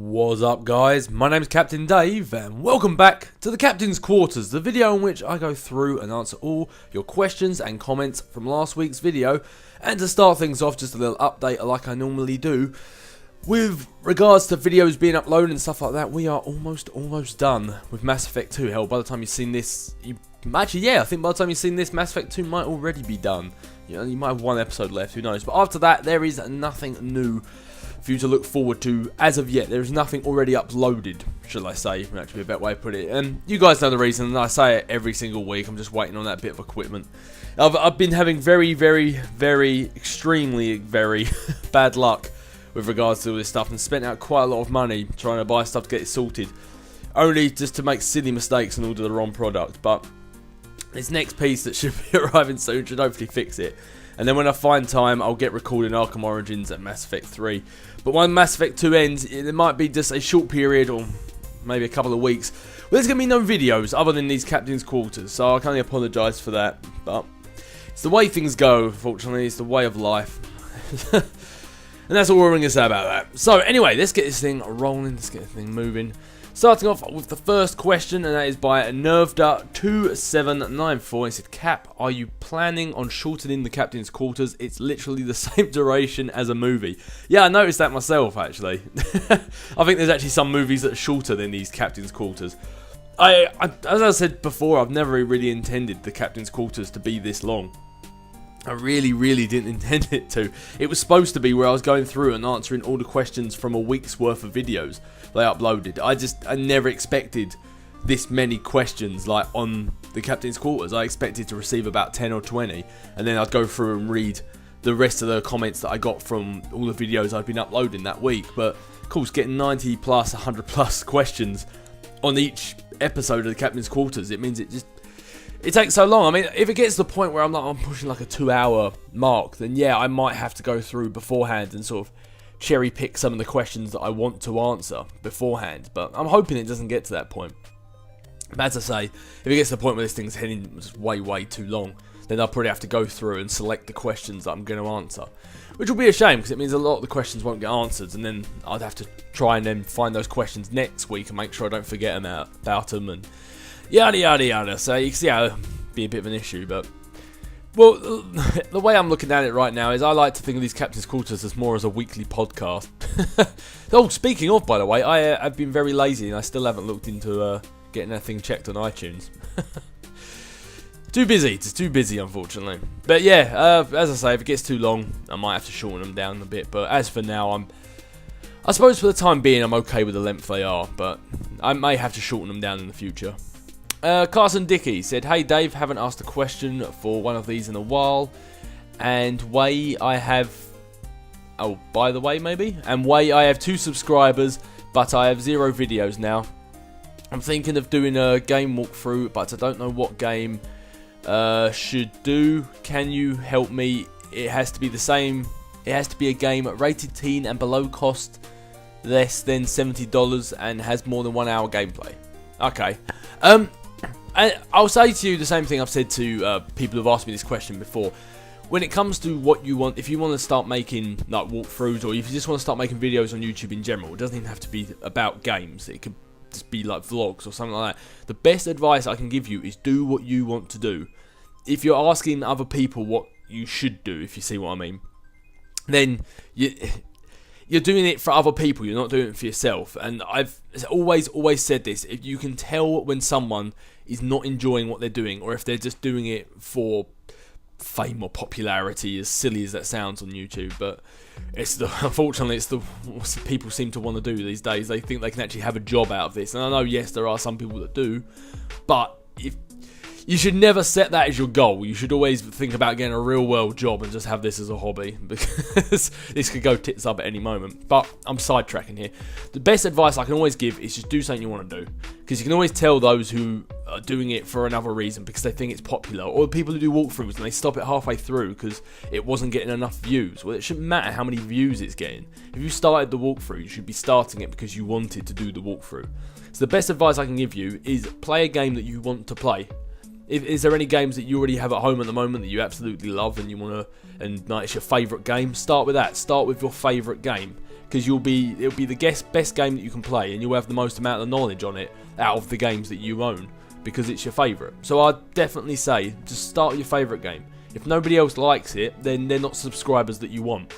What's up guys, my name's Captain Dave and welcome back to the Captain's Quarters, the video in which I go through and answer all your questions and comments from last week's video. And to start things off, just a little update like I normally do. With regards to videos being uploaded and stuff like that, we are almost done with Mass Effect 2. Hell, by the time you've seen this, I think by the time you've seen this, Mass Effect 2 might already be done. You know, you might have one episode left, who knows. But after that, there is nothing new for you to look forward to as of yet. There is nothing already uploaded, should I say, would actually be a better way to put it. And you guys know the reason, and I say it every single week. I'm just waiting on that bit of equipment. I've been having extremely bad luck with regards to all this stuff, and spent out quite a lot of money trying to buy stuff to get it sorted, only just to make silly mistakes and order the wrong product. But this next piece that should be arriving soon should hopefully fix it. And then when I find time, I'll get recording Arkham Origins and Mass Effect 3. But when Mass Effect 2 ends, it might be just a short period, or maybe a couple of weeks, well, there's going to be no videos other than these Captain's Quarters. So I can only apologise for that. But it's the way things go, unfortunately. It's the way of life. And that's all we're going to say about that. So anyway, let's get this thing rolling. Let's get this thing moving. Starting off with the first question, and that is by Nervda2794. He said, Cap, are you planning on shortening the Captain's Quarters? It's literally the same duration as a movie. Yeah, I noticed that myself, actually. I think there's actually some movies that are shorter than these Captain's Quarters. As I said before, I've never really intended the Captain's Quarters to be this long. I really didn't intend it to. It was supposed to be where I was going through and answering all the questions from a week's worth of videos they uploaded. I never expected this many questions like on the Captain's Quarters. I expected to receive about 10 or 20, and then I'd go through and read the rest of the comments that I got from all the videos I'd been uploading that week. But of course, getting 90 plus, 100 plus questions on each episode of the Captain's Quarters, it means it takes so long. I mean, if it gets to the point where I'm pushing like a 2-hour mark, then yeah, I might have to go through beforehand and sort of cherry pick some of the questions that I want to answer beforehand. But I'm hoping it doesn't get to that point. But as I say, if it gets to the point where this thing's heading just way too long, then I'll probably have to go through and select the questions that I'm going to answer. Which will be a shame, because it means a lot of the questions won't get answered, and then I'd have to try and then find those questions next week and make sure I don't forget about them, and yada. So you can see how it'd be a bit of an issue. But well, the way I'm looking at it right now is I like to think of these Captain's Quarters as more as a weekly podcast. Oh, speaking of, by the way, I've been very lazy and I still haven't looked into getting that thing checked on iTunes. Just too busy, unfortunately. But yeah, as I say, if it gets too long, I might have to shorten them down a bit. But as for now, I suppose for the time being, I'm okay with the length they are, but I may have to shorten them down in the future. Carson Dickey said, hey Dave, haven't asked a question for one of these in a while. And Way, I have 2 subscribers, but I have 0 videos now. I'm thinking of doing a game walkthrough, but I don't know what game should do. Can you help me? It has to be the same. It has to be a game rated teen and below, cost less than $70 and has more than 1 hour gameplay. Okay. I'll say to you the same thing I've said to people who've asked me this question before. When it comes to what you want, if you want to start making like walkthroughs, or if you just want to start making videos on YouTube in general, it doesn't even have to be about games. It could just be like vlogs or something like that. The best advice I can give you is do what you want to do. If you're asking other people what you should do, if you see what I mean, then you're doing it for other people, you're not doing it for yourself. And I've always said this: if you can tell when someone is not enjoying what they're doing, or if they're just doing it for fame or popularity, as silly as that sounds on YouTube, but unfortunately it's what people seem to want to do these days. They think they can actually have a job out of this, and I know, yes, there are some people that do, but you should never set that as your goal. You should always think about getting a real world job and just have this as a hobby, because this could go tits up at any moment. But I'm sidetracking here. The best advice I can always give is just do something you want to do, because you can always tell those who are doing it for another reason because they think it's popular, or the people who do walkthroughs and they stop it halfway through because it wasn't getting enough views. Well, it shouldn't matter how many views it's getting. If you started the walkthrough, you should be starting it because you wanted to do the walkthrough. So the best advice I can give you is play a game that you want to play. Is there any games that you already have at home at the moment that you absolutely love and you want to, and like, it's your favourite game? Start with that. Start with your favourite game. because it'll be the best game that you can play, and you'll have the most amount of knowledge on it out of the games that you own, because it's your favourite. So I'd definitely say just start with your favourite game. If nobody else likes it, then they're not subscribers that you want.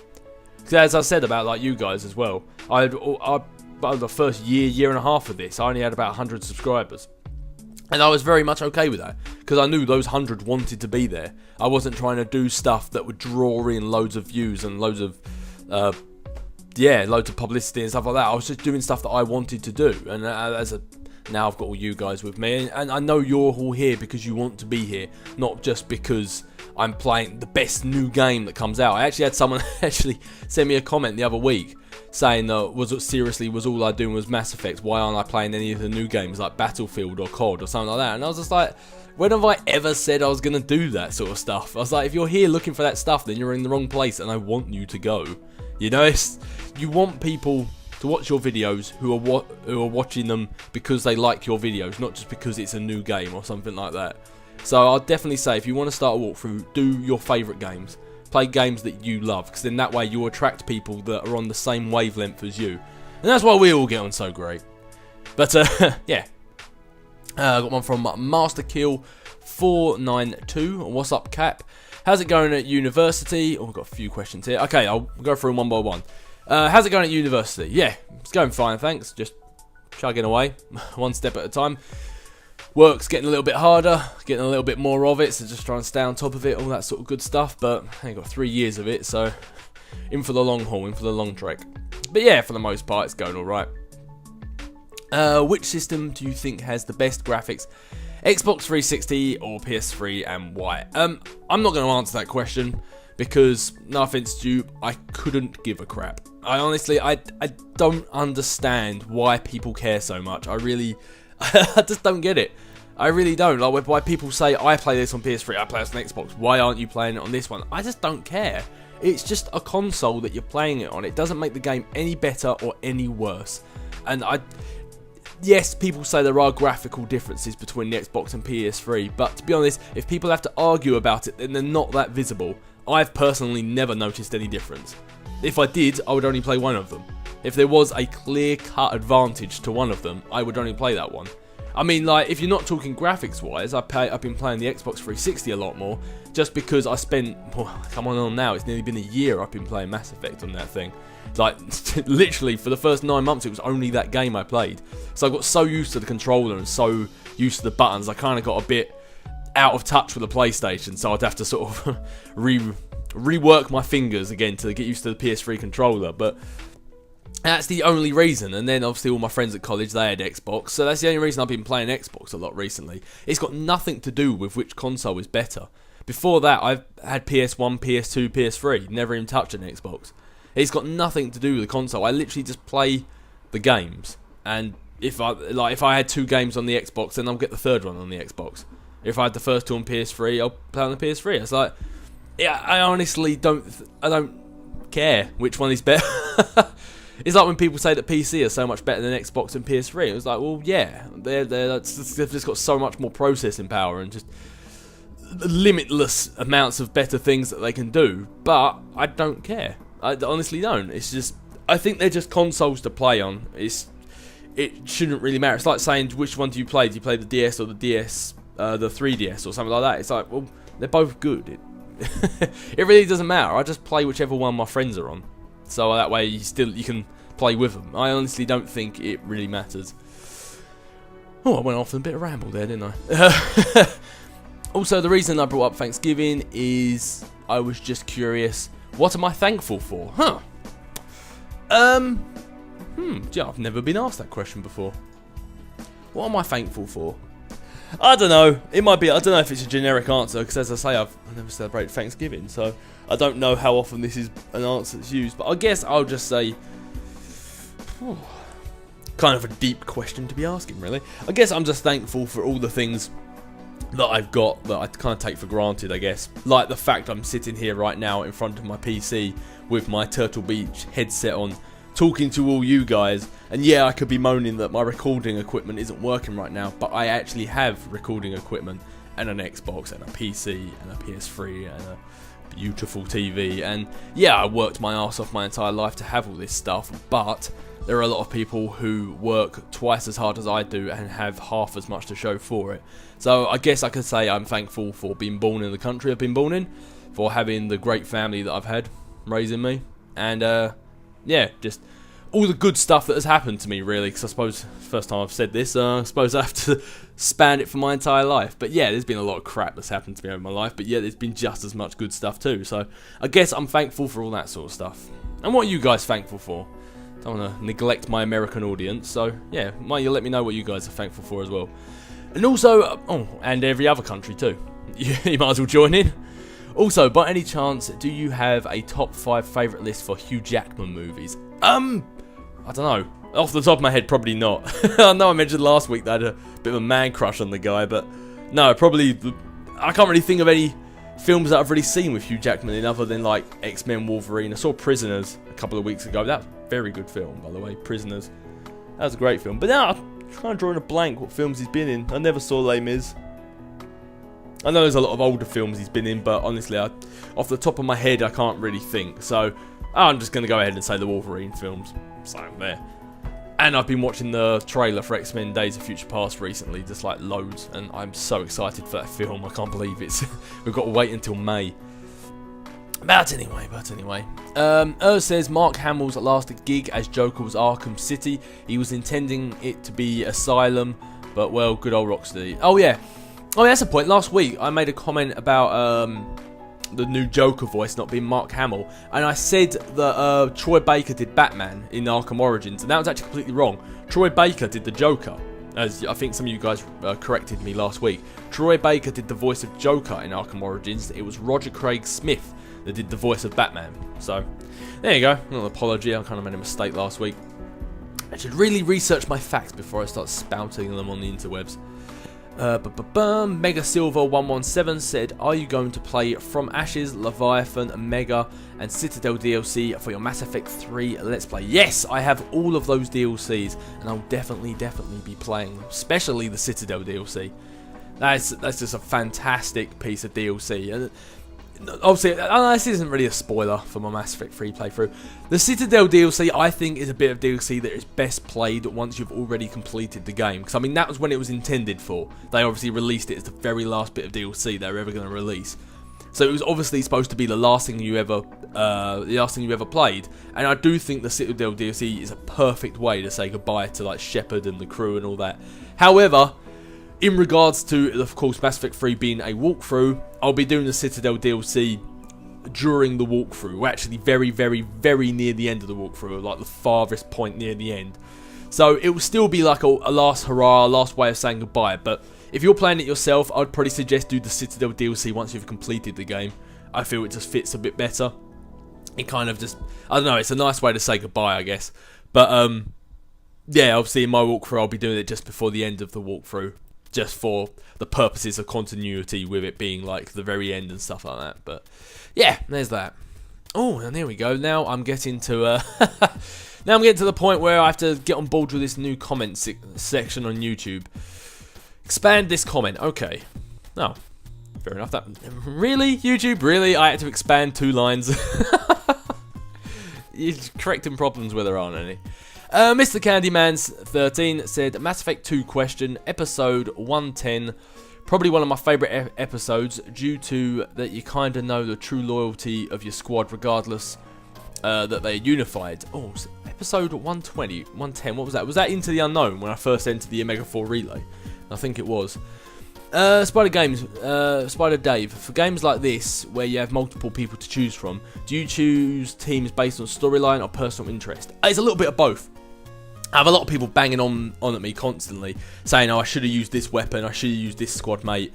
Because as I said about like you guys as well, I the first year and a half of this, I only had about 100 subscribers. And I was very much okay with that, because I knew those 100 wanted to be there. I wasn't trying to do stuff that would draw in loads of views and loads of publicity and stuff like that. I was just doing stuff that I wanted to do. And now I've got all you guys with me, and I know you're all here because you want to be here, not just because I'm playing the best new game that comes out. I actually had someone actually send me a comment the other week saying that was all I doing was Mass Effect, why aren't I playing any of the new games like Battlefield or COD or something like that? And I was just like, when have I ever said I was going to do that sort of stuff? I was like, if you're here looking for that stuff, then you're in the wrong place, and I want you to go. You know, you want people to watch your videos who are watching them because they like your videos, not just because it's a new game or something like that. So I'll definitely say, if you want to start a walkthrough, do your favourite games. Play games that you love, because then that way you'll attract people that are on the same wavelength as you. And that's why we all get on so great. But, yeah. I got one from MasterKill492. What's up, Cap? How's it going at university? Oh, we've got a few questions here. Okay, I'll go through them one by one. How's it going at university? Yeah, it's going fine, thanks. Just chugging away, one step at a time. Work's getting a little bit harder, getting a little bit more of it, so just trying to stay on top of it, all that sort of good stuff. But I ain't got 3 years of it, so in for the long haul, in for the long trek. But yeah, for the most part, it's going alright. Which system do you think has the best graphics? Xbox 360 or PS3, and why? I'm not going to answer that question, because, no offense to you, I couldn't give a crap. I honestly, I don't understand why people care so much. I just don't get it. I really don't. Like, why people say, I play this on PS3, I play this on Xbox, why aren't you playing it on this one? I just don't care. It's just a console that you're playing it on. It doesn't make the game any better or any worse. And yes, people say there are graphical differences between the Xbox and PS3, but to be honest, if people have to argue about it, then they're not that visible. I've personally never noticed any difference. If I did, I would only play one of them. If there was a clear-cut advantage to one of them, I would only play that one. I mean, like, if you're not talking graphics-wise, I've been playing the Xbox 360 a lot more, just because I spent, come on now, it's nearly been a year I've been playing Mass Effect on that thing. Like, literally, for the first 9 months, it was only that game I played. So I got so used to the controller and so used to the buttons, I kind of got a bit out of touch with the PlayStation, so I'd have to sort of rework my fingers again to get used to the PS3 controller. But that's the only reason. And then obviously all my friends at college, they had Xbox, so that's the only reason I've been playing Xbox a lot recently. It's got nothing to do with which console is better. Before that, I've had PS1, PS2, PS3, never even touched an Xbox. It's got nothing to do with the console. I literally just play the games, and if I had 2 games on the Xbox, then I'll get the third one on the Xbox. If I had the first 2 on PS3, I'll play on the PS3. It's like, yeah, I honestly don't care which one is better. It's like when people say that PC are so much better than Xbox and PS3. It was like, well, yeah, they've just got so much more processing power and just limitless amounts of better things that they can do. But I don't care. I honestly don't. It's just, I think they're just consoles to play on. It shouldn't really matter. It's like saying, which one do you play? Do you play the DS or the 3DS or something like that? It's like, well, they're both good. It really doesn't matter. I just play whichever one my friends are on. So that way you can play with them. I honestly don't think it really matters. Oh, I went off on a bit of ramble there, didn't I? Also, the reason I brought up Thanksgiving is I was just curious. What am I thankful for? Gee, I've never been asked that question before. What am I thankful for? I don't know. It might be. I don't know if it's a generic answer, because as I say, I've never celebrated Thanksgiving, so I don't know how often this is an answer that's used. But I guess I'll just say, kind of a deep question to be asking, really. I guess I'm just thankful for all the things that I've got that I kind of take for granted, I guess. Like the fact I'm sitting here right now in front of my PC with my Turtle Beach headset on, talking to all you guys. And yeah, I could be moaning that my recording equipment isn't working right now, but I actually have recording equipment and an Xbox and a PC and a PS3 and a beautiful TV. And yeah, I worked my ass off my entire life to have all this stuff, but there are a lot of people who work twice as hard as I do and have half as much to show for it. So I guess I could say I'm thankful for being born in the country I've been born in, for having the great family that I've had raising me, and yeah, just all the good stuff that has happened to me, really, because I suppose, first time I've said this, I suppose I have to span it for my entire life. But yeah, there's been a lot of crap that's happened to me over my life, but yeah, there's been just as much good stuff too. So I guess I'm thankful for all that sort of stuff. And what are you guys thankful for? Don't want to neglect my American audience, so yeah, might you let me know what you guys are thankful for as well. And also, and every other country too. You might as well join in. Also, by any chance, do you have a top 5 favourite list for Hugh Jackman movies? I don't know. Off the top of my head, probably not. I know I mentioned last week that I had a bit of a man crush on the guy, but no, probably, I can't really think of any films that I've really seen with Hugh Jackman in other than like X-Men Wolverine. I saw Prisoners a couple of weeks ago. That was a very good film, by the way, Prisoners. That was a great film. But now, I'm trying to draw in a blank what films he's been in. I never saw Les Mis. I know there's a lot of older films he's been in, but honestly, off the top of my head, I can't really think. So, I'm just going to go ahead and say the Wolverine films. So, there. And I've been watching the trailer for X-Men Days of Future Past recently, just like loads, and I'm so excited for that film. I can't believe it's we've got to wait until May. But anyway. Says Mark Hamill's last gig as Joker was Arkham City. He was intending it to be Asylum, but well, good old Rocksteady. Oh yeah, that's a point. Last week I made a comment about the new Joker voice not being Mark Hamill, and I said that Troy Baker did Batman in Arkham Origins, and that was actually completely wrong. Troy Baker did the Joker, as I think some of you guys corrected me last week. Troy Baker did the voice of Joker in Arkham Origins. It was Roger Craig Smith that did the voice of Batman. So, there you go. Not an apology, I kind of made a mistake last week. I should really research my facts before I start spouting them on the interwebs. Mega Silver 117 said, are you going to play From Ashes, Leviathan, Mega and Citadel DLC for your Mass Effect 3 Let's Play? Yes, I have all of those DLCs and I'll definitely be playing them, especially the Citadel DLC. That's just a fantastic piece of DLC. And obviously, this isn't really a spoiler for my Mass Effect 3 playthrough. The Citadel DLC, I think, is a bit of DLC that is best played once you've already completed the game. Because, I mean, that was when it was intended for. They obviously released it as the very last bit of DLC they were ever going to release. So it was obviously supposed to be the last thing you ever played. And I do think the Citadel DLC is a perfect way to say goodbye to, like, Shepard and the crew and all that. However, in regards to, of course, Mass Effect 3 being a walkthrough, I'll be doing the Citadel DLC during the walkthrough. We're actually very near the end of the walkthrough, like the farthest point near the end. So it will still be like a last hurrah, last way of saying goodbye. But if you're playing it yourself, I'd probably suggest do the Citadel DLC once you've completed the game. I feel it just fits a bit better. It kind of just, I don't know, it's a nice way to say goodbye, I guess. But yeah, obviously in my walkthrough, I'll be doing it just before the end of the walkthrough, just for the purposes of continuity, with it being like the very end and stuff like that. But yeah, there's that. Oh, and there we go. Now I'm getting to now I'm getting to the point where I have to get on board with this new comment section on YouTube. Expand this comment. Okay. Oh, fair enough. That really, YouTube, really? I had to expand 2 lines. You're correcting problems where there aren't any. Mr. Candyman's 13 said, Mass Effect 2 question, episode 110. Probably one of my favourite episodes, due to that you kind of know the true loyalty of your squad regardless that they're unified. Oh, episode 120, 110, what was that? Was that Into the Unknown, when I first entered the Omega 4 Relay? I think it was. Spider Dave, for games like this, where you have multiple people to choose from, do you choose teams based on storyline or personal interest? It's a little bit of both. I have a lot of people banging on at me constantly, saying, oh, I should have used this weapon, I should have used this squad mate,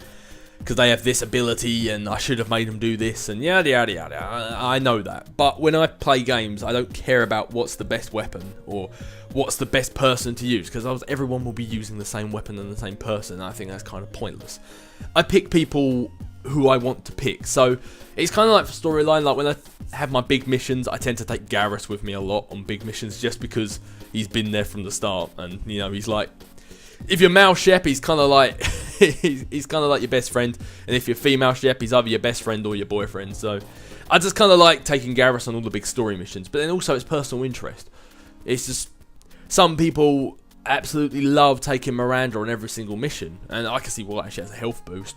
because they have this ability, and I should have made them do this, and yada yada yada. I know that. But when I play games, I don't care about what's the best weapon, or what's the best person to use, because everyone will be using the same weapon and the same person, and I think that's kind of pointless. I pick people who I want to pick, so it's kind of like for storyline, like when I have my big missions, I tend to take Garrus with me a lot on big missions, just because he's been there from the start, and, you know, he's like, if you're Mal Shep, he's kind of like, he's kind of like your best friend, and if you're female Shep, he's either your best friend or your boyfriend. So I just kind of like taking Garrus on all the big story missions, but then also it's personal interest. It's just some people absolutely love taking Miranda on every single mission, and I can see why she has a health boost,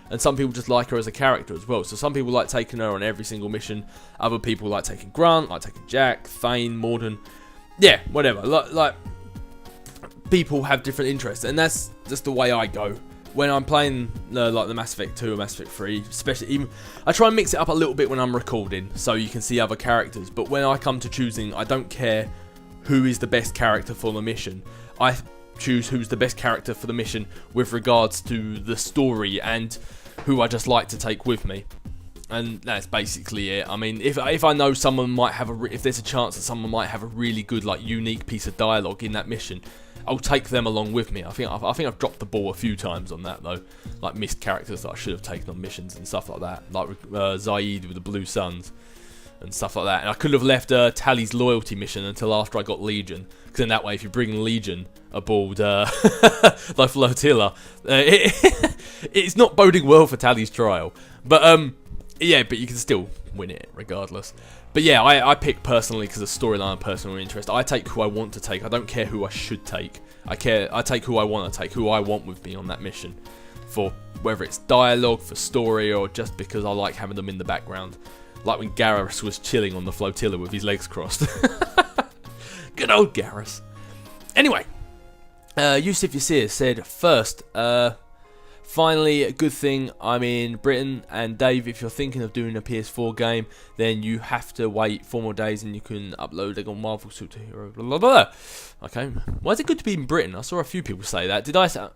and some people just like her as a character as well. So some people like taking her on every single mission, other people like taking Grant, like taking Jack, Thane, Morden, yeah, whatever. Like people have different interests, and that's just the way I go when I'm playing like the Mass Effect 2 or Mass Effect 3, especially. Even I try and mix it up a little bit when I'm recording, so you can see other characters. But when I come to choosing, I don't care who is the best character for the mission. I choose who's the best character for the mission with regards to the story and who I just like to take with me. And that's basically it. I mean, if I know someone might have if there's a chance that someone might have a really good, like, unique piece of dialogue in that mission, I'll take them along with me. I think I've dropped the ball a few times on that, though. Like, missed characters that I should have taken on missions and stuff like that. Like Zaid with the Blue Suns and stuff like that. And I could have left Tally's loyalty mission until after I got Legion, because in that way, if you bring Legion aboard the flotilla, it's not boding well for Tally's trial. But yeah, but you can still win it regardless. But yeah, I pick personally because of storyline and personal interest. I take who I want to take. I don't care who I should take. I take who I want to take, who I want with me on that mission, for whether it's dialogue, for story, or just because I like having them in the background. Like when Garrus was chilling on the flotilla with his legs crossed. Good old Garrus. Anyway, Yusuf Yassir said, first, finally, a good thing I'm in Britain, and Dave, if you're thinking of doing a PS4 game, then you have to wait 4 more days and you can upload it on Marvel Superhero, blah, blah, blah. Okay, why is it good to be in Britain? I saw a few people say that.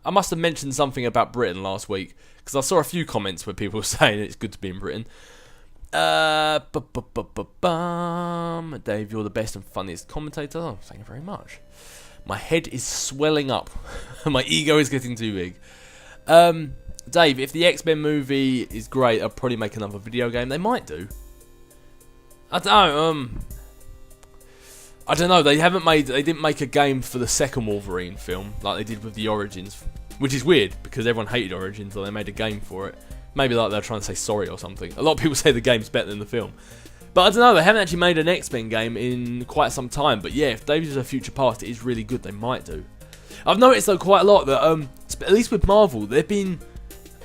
I must have mentioned something about Britain last week, because I saw a few comments where people were saying it's good to be in Britain. Dave, you're the best and funniest commentator. Oh, thank you very much. My head is swelling up. My ego is getting too big. Dave, if the X-Men movie is great, I'll probably make another video game. They might do. I don't know. They didn't make a game for the second Wolverine film like they did with the Origins, which is weird because everyone hated Origins, so they made a game for it. Maybe like they're trying to say sorry or something. A lot of people say the game's better than the film. But I don't know, they haven't actually made an X-Men game in quite some time. But yeah, if Dave's a future past, it is really good, they might do. I've noticed though quite a lot that, at least with Marvel, they've been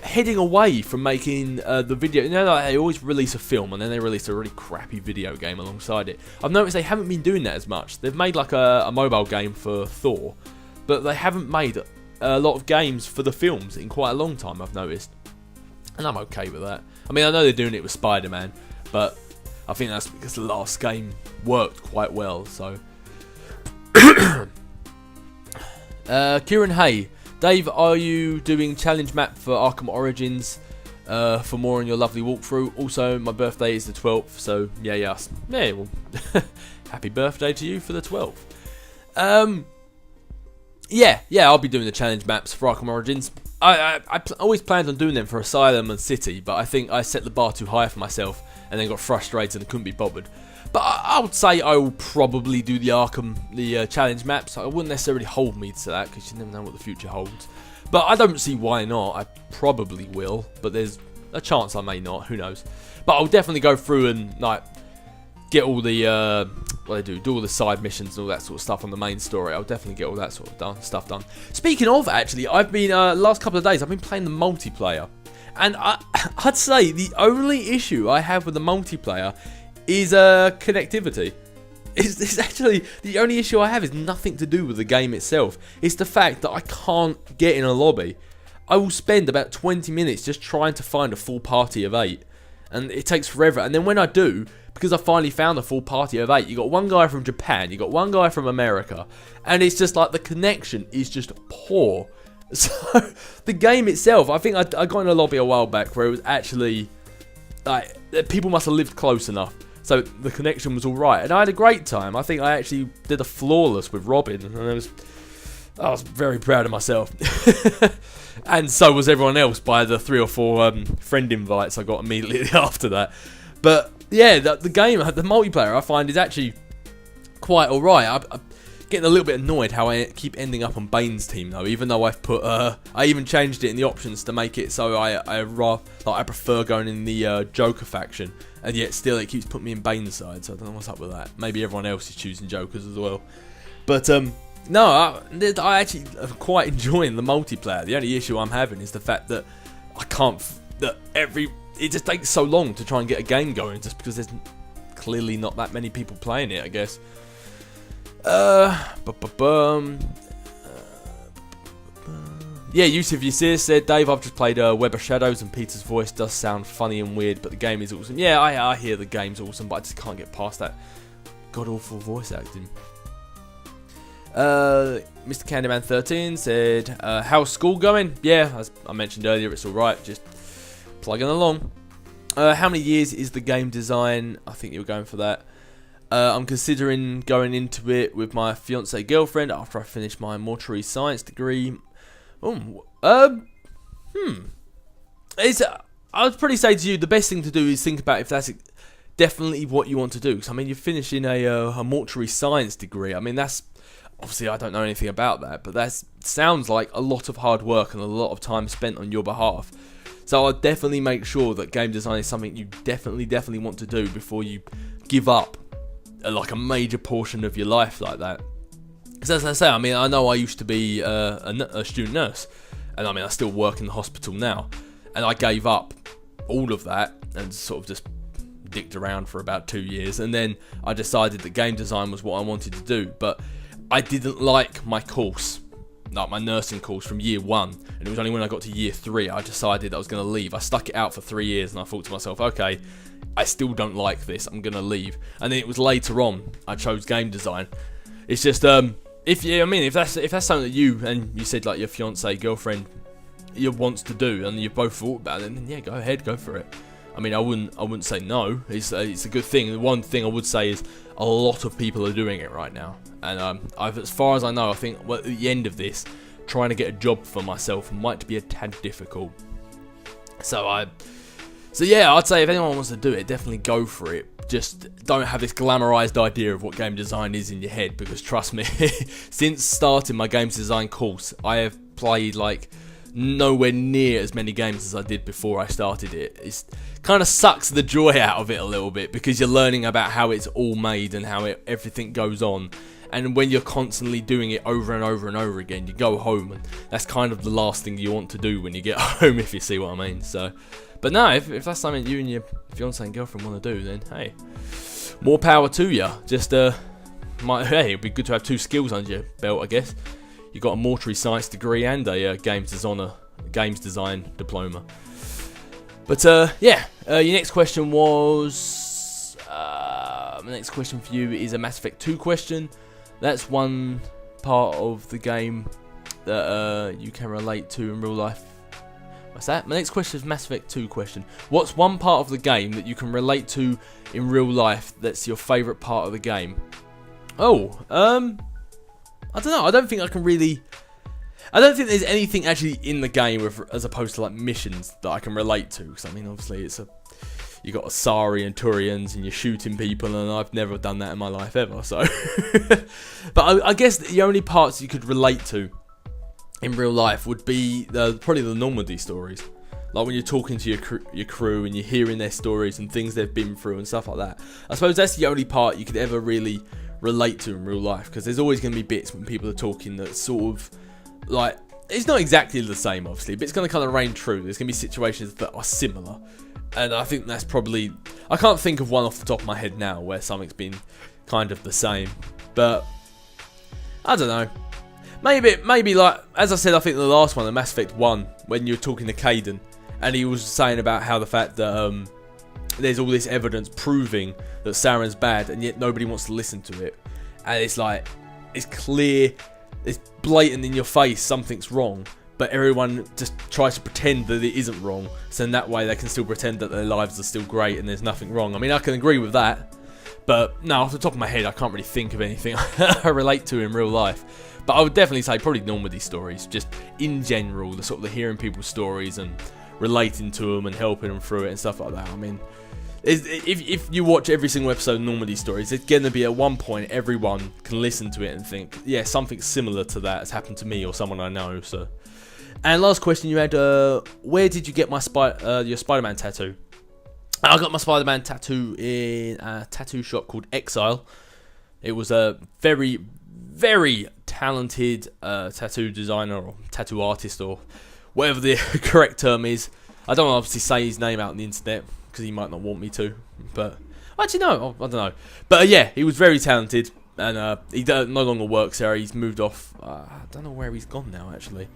heading away from making the video. You know, like they always release a film and then they release a really crappy video game alongside it. I've noticed they haven't been doing that as much. They've made like a mobile game for Thor, but they haven't made a lot of games for the films in quite a long time, I've noticed. And I'm okay with that. I mean, I know they're doing it with Spider-Man, but I think that's because the last game worked quite well, so. Kieran Hay. Dave, are you doing challenge map for Arkham Origins for more on your lovely walkthrough? Also, my birthday is the 12th, so yeah, well, happy birthday to you for the 12th. Yeah, I'll be doing the challenge maps for Arkham Origins. I always planned on doing them for Asylum and City, but I think I set the bar too high for myself and then got frustrated and couldn't be bothered. But I would say I will probably do the challenge maps. I wouldn't necessarily hold me to that because you never know what the future holds. But I don't see why not. I probably will, but there's a chance I may not. Who knows? But I'll definitely go through and like get all the do all the side missions and all that sort of stuff on the main story. I'll definitely get all that sort of stuff done. Speaking of, actually, I've been last couple of days I've been playing the multiplayer, and I'd say the only issue I have with the multiplayer is connectivity. It's actually the only issue I have is nothing to do with the game itself. It's the fact that I can't get in a lobby. I will spend about 20 minutes just trying to find a full party of 8, and it takes forever. And then when I do, because I finally found a full party of 8, you got one guy from Japan, you got one guy from America, and it's just like the connection is just poor. So the game itself, I think I got in a lobby a while back where it was actually like people must have lived close enough, so the connection was all right, and I had a great time. I think I actually did a flawless with Robin, and I was very proud of myself. And so was everyone else by the 3 or 4 friend invites I got immediately after that. But yeah, the game, the multiplayer, I find is actually quite alright. getting a little bit annoyed how I keep ending up on Bane's team though, even though I've put, I even changed it in the options to make it so I prefer going in the Joker faction, and yet still it keeps putting me in Bane's side, so I don't know what's up with that. Maybe everyone else is choosing Jokers as well. But, no, I actually am quite enjoying the multiplayer. The only issue I'm having is the fact that it just takes so long to try and get a game going, just because there's clearly not that many people playing it, I guess. Yeah, Yusuf Yasir said, Dave, I've just played Web of Shadows and Peter's voice does sound funny and weird, but the game is awesome. Yeah, I hear the game's awesome, but I just can't get past that god-awful voice acting. Mr. Candyman 13 said, how's school going? Yeah, as I mentioned earlier, it's alright, just plugging along. How many years is the game design? I think you were going for that. I'm considering going into it with my fiancée girlfriend after I finish my mortuary science degree. I would probably say to you, the best thing to do is think about if that's definitely what you want to do. Because, I mean, you're finishing a mortuary science degree. I mean, that's... Obviously, I don't know anything about that, but that sounds like a lot of hard work and a lot of time spent on your behalf. So I'd definitely make sure that game design is something you definitely want to do before you give up like a major portion of your life like that. Because as I say, I mean, I know I used to be a student nurse, and I mean, I still work in the hospital now, and I gave up all of that and sort of just dicked around for about 2 years, and then I decided that game design was what I wanted to do, but I didn't like my course, like my nursing course from year 1, and it was only when I got to year 3 I decided I was going to leave. I stuck it out for 3 years, and I thought to myself, okay, I still don't like this, I'm going to leave. And then it was later on I chose game design. It's just if that's something that you said like your fiance girlfriend wants to do, and you've both thought about it, then yeah, go ahead, go for it. I mean, I wouldn't say no. It's a good thing. The one thing I would say is a lot of people are doing it right now, and as far as I know, I think at the end of this, trying to get a job for myself might be a tad difficult. So yeah, I'd say if anyone wants to do it, definitely go for it. Just don't have this glamorized idea of what game design is in your head, because trust me, since starting my games design course, I have played like nowhere near as many games as I did before I started it. It kind of sucks the joy out of it a little bit, because you're learning about how it's all made and how everything goes on. And when you're constantly doing it over and over and over again, you go home, and that's kind of the last thing you want to do when you get home, if you see what I mean. So, but no, if that's something you and your fiancé and girlfriend want to do, then hey, more power to you. Just hey, it'd be good to have 2 skills under your belt, I guess. You got a mortuary science degree and a games design diploma. But yeah, your next question was my next question for you is a Mass Effect 2 question. That's one part of the game that you can relate to in real life. What's that? My next question is Mass Effect 2 question. What's one part of the game that you can relate to in real life that's your favourite part of the game? Oh, I don't know. I don't think there's anything actually in the game as opposed to like missions that I can relate to. Because I mean, obviously, you got Asari and Turians, and you're shooting people, and I've never done that in my life ever. So, but I guess the only parts you could relate to in real life would be probably the Normandy stories. Like when you're talking to your crew and you're hearing their stories and things they've been through and stuff like that. I suppose that's the only part you could ever really relate to in real life, because there's always going to be bits when people are talking that sort of like, it's not exactly the same obviously, but it's going to kind of reign true. There's going to be situations that are similar, and I think that's probably, I can't think of one off the top of my head now where something's been kind of the same, but I don't know. Maybe like, as I said, I think the last one, the Mass Effect 1, when you were talking to Caden, and he was saying about how the fact that there's all this evidence proving that Saren's bad, and yet nobody wants to listen to it. And it's like, it's clear, it's blatant in your face, something's wrong, but everyone just tries to pretend that it isn't wrong, so in that way they can still pretend that their lives are still great and there's nothing wrong. I mean, I can agree with that, but no, off the top of my head, I can't really think of anything I relate to in real life. But I would definitely say probably Normandy stories, just in general, the sort of hearing people's stories and relating to them and helping them through it and stuff like that. I mean, if you watch every single episode of Normandy Stories, it's going to be at one point everyone can listen to it and think, yeah, something similar to that has happened to me or someone I know. So, and last question you had, where did you get your Spider-Man tattoo? I got my Spider-Man tattoo in a tattoo shop called Exile. It was a very, very talented tattoo designer or tattoo artist or whatever the correct term is. I don't obviously say his name out on the internet because he might not want me to. But actually, no, I don't know. But yeah, he was very talented, and he no longer works there. He's moved off. I don't know where he's gone now, actually.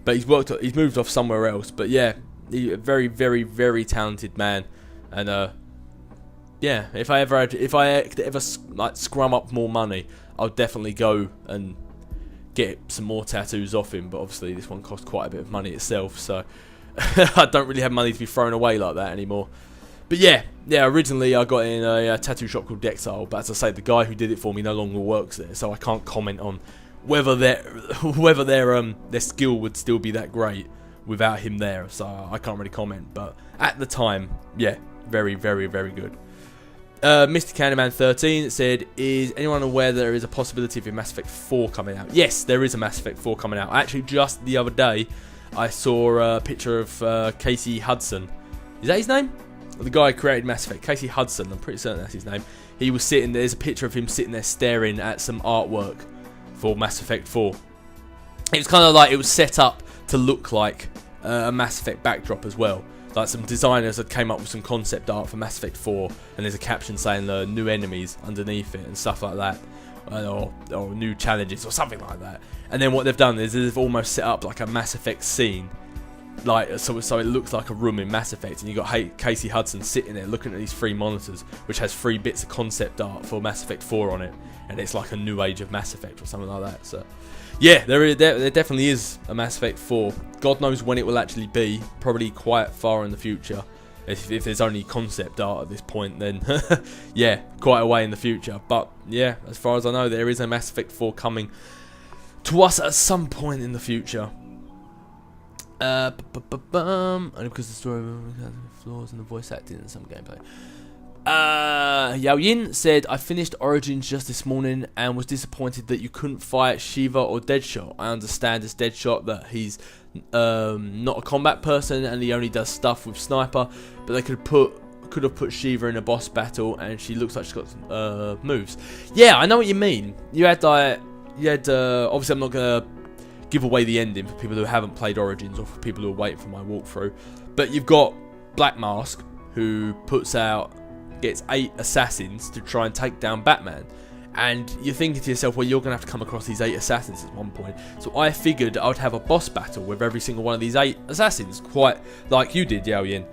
But he's moved off somewhere else. But yeah, he's a very, very, very talented man. And yeah, if I could ever like scrum up more money, I'll definitely go and get some more tattoos off him. But obviously, this one cost quite a bit of money itself, so I don't really have money to be thrown away like that anymore. But yeah, originally I got in a tattoo shop called Exile, but as I say, the guy who did it for me no longer works there, so I can't comment on whether their skill would still be that great without him there. So I can't really comment. But at the time, yeah, very, very, very good. Mr. Candyman 13 said, is anyone aware that there is a possibility of a Mass Effect 4 coming out? Yes, there is a Mass Effect 4 coming out. Actually, just the other day, I saw a picture of Casey Hudson. Is that his name? The guy who created Mass Effect, Casey Hudson, I'm pretty certain that's his name. He was sitting there, there's a picture of him sitting there staring at some artwork for Mass Effect 4. It was kind of like, it was set up to look like a Mass Effect backdrop as well. Like some designers had came up with some concept art for Mass Effect 4, and there's a caption saying the new enemies underneath it and stuff like that, or new challenges or something like that. And then what they've done is they've almost set up like a Mass Effect scene, like so it looks like a room in Mass Effect, and you got Casey Hudson sitting there looking at these 3 monitors, which has 3 bits of concept art for Mass Effect 4 on it, and it's like a new age of Mass Effect or something like that. So yeah, there definitely is a Mass Effect 4. God knows when it will actually be. Probably quite far in the future. If there's only concept art at this point, then yeah, quite a way in the future. But yeah, as far as I know, there is a Mass Effect 4 coming to us at some point in the future. Only because the story has flaws in the voice acting and some gameplay. Yao Yin said, I finished Origins just this morning and was disappointed that you couldn't fight Shiva or Deadshot. I understand as Deadshot that he's not a combat person and he only does stuff with Sniper, but they could have put Shiva in a boss battle and she looks like she's got moves. Yeah, I know what you mean. You had obviously I'm not gonna give away the ending for people who haven't played Origins or for people who are waiting for my walkthrough, but you've got Black Mask who gets 8 assassins to try and take down Batman, and you're thinking to yourself, well, you're going to have to come across these 8 assassins at one point. So I figured I would have a boss battle with every single one of these 8 assassins, quite like you did, Yao Yin.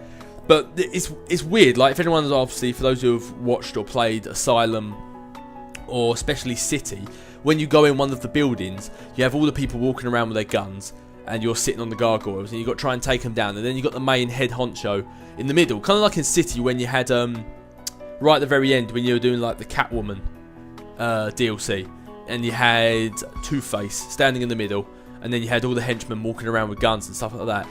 But it's weird, like if anyone's obviously, for those who have watched or played Asylum or especially City, when you go in one of the buildings, you have all the people walking around with their guns, and you're sitting on the gargoyles, and you've got to try and take them down, and then you've got the main head honcho in the middle, kind of like in City when you had right at the very end when you were doing like the Catwoman DLC, and you had Two-Face standing in the middle, and then you had all the henchmen walking around with guns and stuff like that.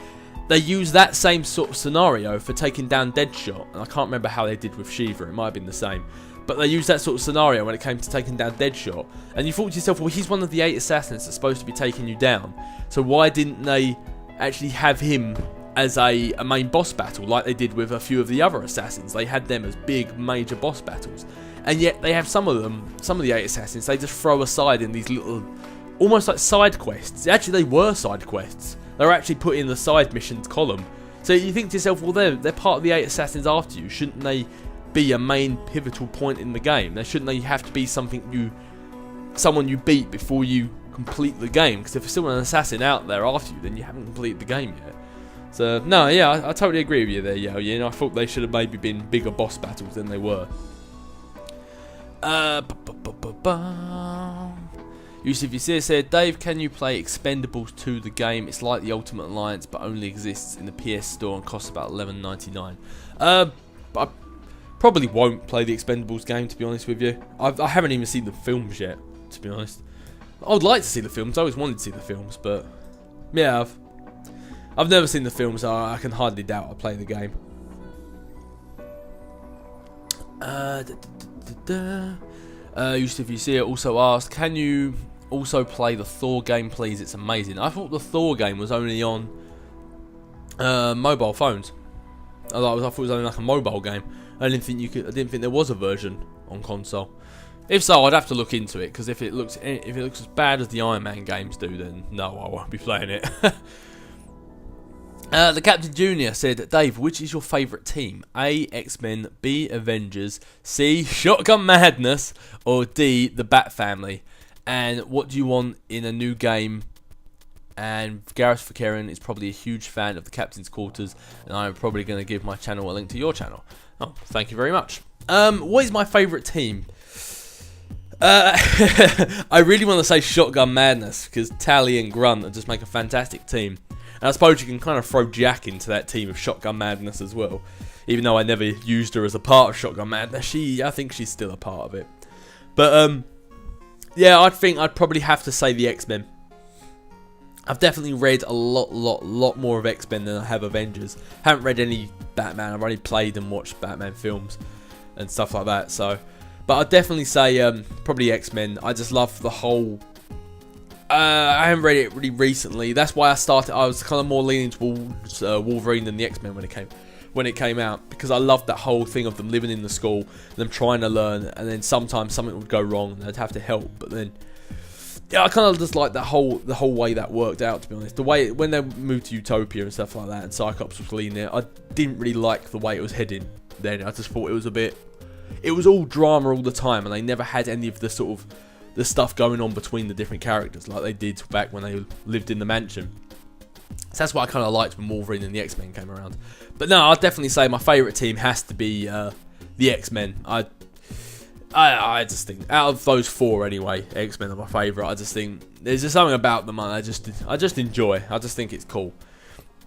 They use that same sort of scenario for taking down Deadshot, and I can't remember how they did with Shiva, it might have been the same, but they used that sort of scenario when it came to taking down Deadshot, and you thought to yourself, well, he's one of the 8 assassins that's supposed to be taking you down, so why didn't they actually have him as a main boss battle like they did with a few of the other assassins? They had them as big major boss battles, and yet they have some of the 8 assassins they just throw aside in these little almost like side quests. Actually, they were side quests. They were actually put in the side missions column. So you think to yourself, well, they're part of the 8 assassins after you. Shouldn't they be a main pivotal point in the game? Shouldn't they have to be someone you beat before you complete the game? Because if there's still an assassin out there after you, then you haven't completed the game yet. So, no, yeah, I totally agree with you there, Yao Yin. I thought they should have maybe been bigger boss battles than they were. Yusuf Yasir said, Dave, can you play Expendables 2 the game? It's like the Ultimate Alliance, but only exists in the PS Store and costs about $11.99. I probably won't play the Expendables game, to be honest with you. I haven't even seen the films yet, to be honest. I would like to see the films. I always wanted to see the films, but yeah, I've never seen the films, so I can hardly doubt I'll play the game. Yusuf, you see it, also asked, can you also play the Thor game, please? It's amazing. I thought the Thor game was only on mobile phones. I thought it was only like a mobile game. I didn't think there was a version on console. If so, I'd have to look into it, because if it looks as bad as the Iron Man games do, then no, I won't be playing it. The Captain Junior said, Dave, which is your favourite team? A, X-Men, B, Avengers, C, Shotgun Madness, or D, the Bat Family? And what do you want in a new game? And Gareth Fakarian is probably a huge fan of the Captain's Quarters, and I'm probably going to give my channel a link to your channel. Oh, thank you very much. What is my favourite team? I really want to say Shotgun Madness, because Tally and Grunt just make a fantastic team. And I suppose you can kind of throw Jack into that team of Shotgun Madness as well. Even though I never used her as a part of Shotgun Madness, I think she's still a part of it. But yeah, I think I'd probably have to say the X-Men. I've definitely read a lot more of X-Men than I have Avengers. Haven't read any Batman. I've only played and watched Batman films and stuff like that. So, but I'd definitely say probably X-Men. I just love the whole. I haven't read it really recently. That's why I was kind of more leaning towards Wolverine than the X-Men when it came out, because I loved that whole thing of them living in the school, them trying to learn, and then sometimes something would go wrong and they'd have to help. But then, yeah, I kind of just like the whole way that worked out, to be honest. The way when they moved to Utopia and stuff like that, and Cyclops was leading it, I didn't really like the way it was heading. Then I just thought it was all drama all the time, and they never had any of the sort of the stuff going on between the different characters like they did back when they lived in the mansion. So that's what I kind of liked when Wolverine and the X-Men came around. But no, I'd definitely say my favourite team has to be the X-Men. I just think, out of those four anyway, X-Men are my favourite. I just think there's just something about them I just enjoy. I just think it's cool.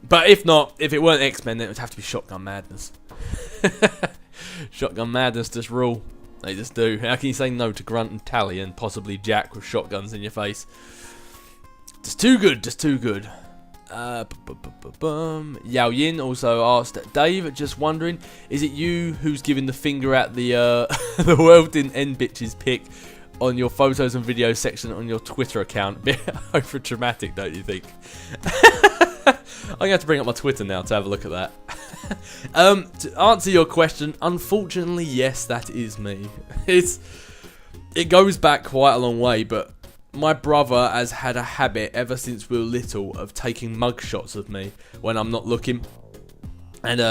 But if it weren't X-Men, then it would have to be Shotgun Madness. Shotgun Madness just rule. They just do. How can you say no to Grunt and Tally and possibly Jack with shotguns in your face? Just too good, just too good. Yao Yin also asked, Dave, just wondering, is it you who's giving the finger at the the world didn't end bitches pic on your photos and videos section on your Twitter account? Bit over dramatic, don't you think? I'm going to have to bring up my Twitter now to have a look at that. To answer your question, unfortunately, yes, that is me. It goes back quite a long way, but my brother has had a habit ever since we were little of taking mugshots of me when I'm not looking. And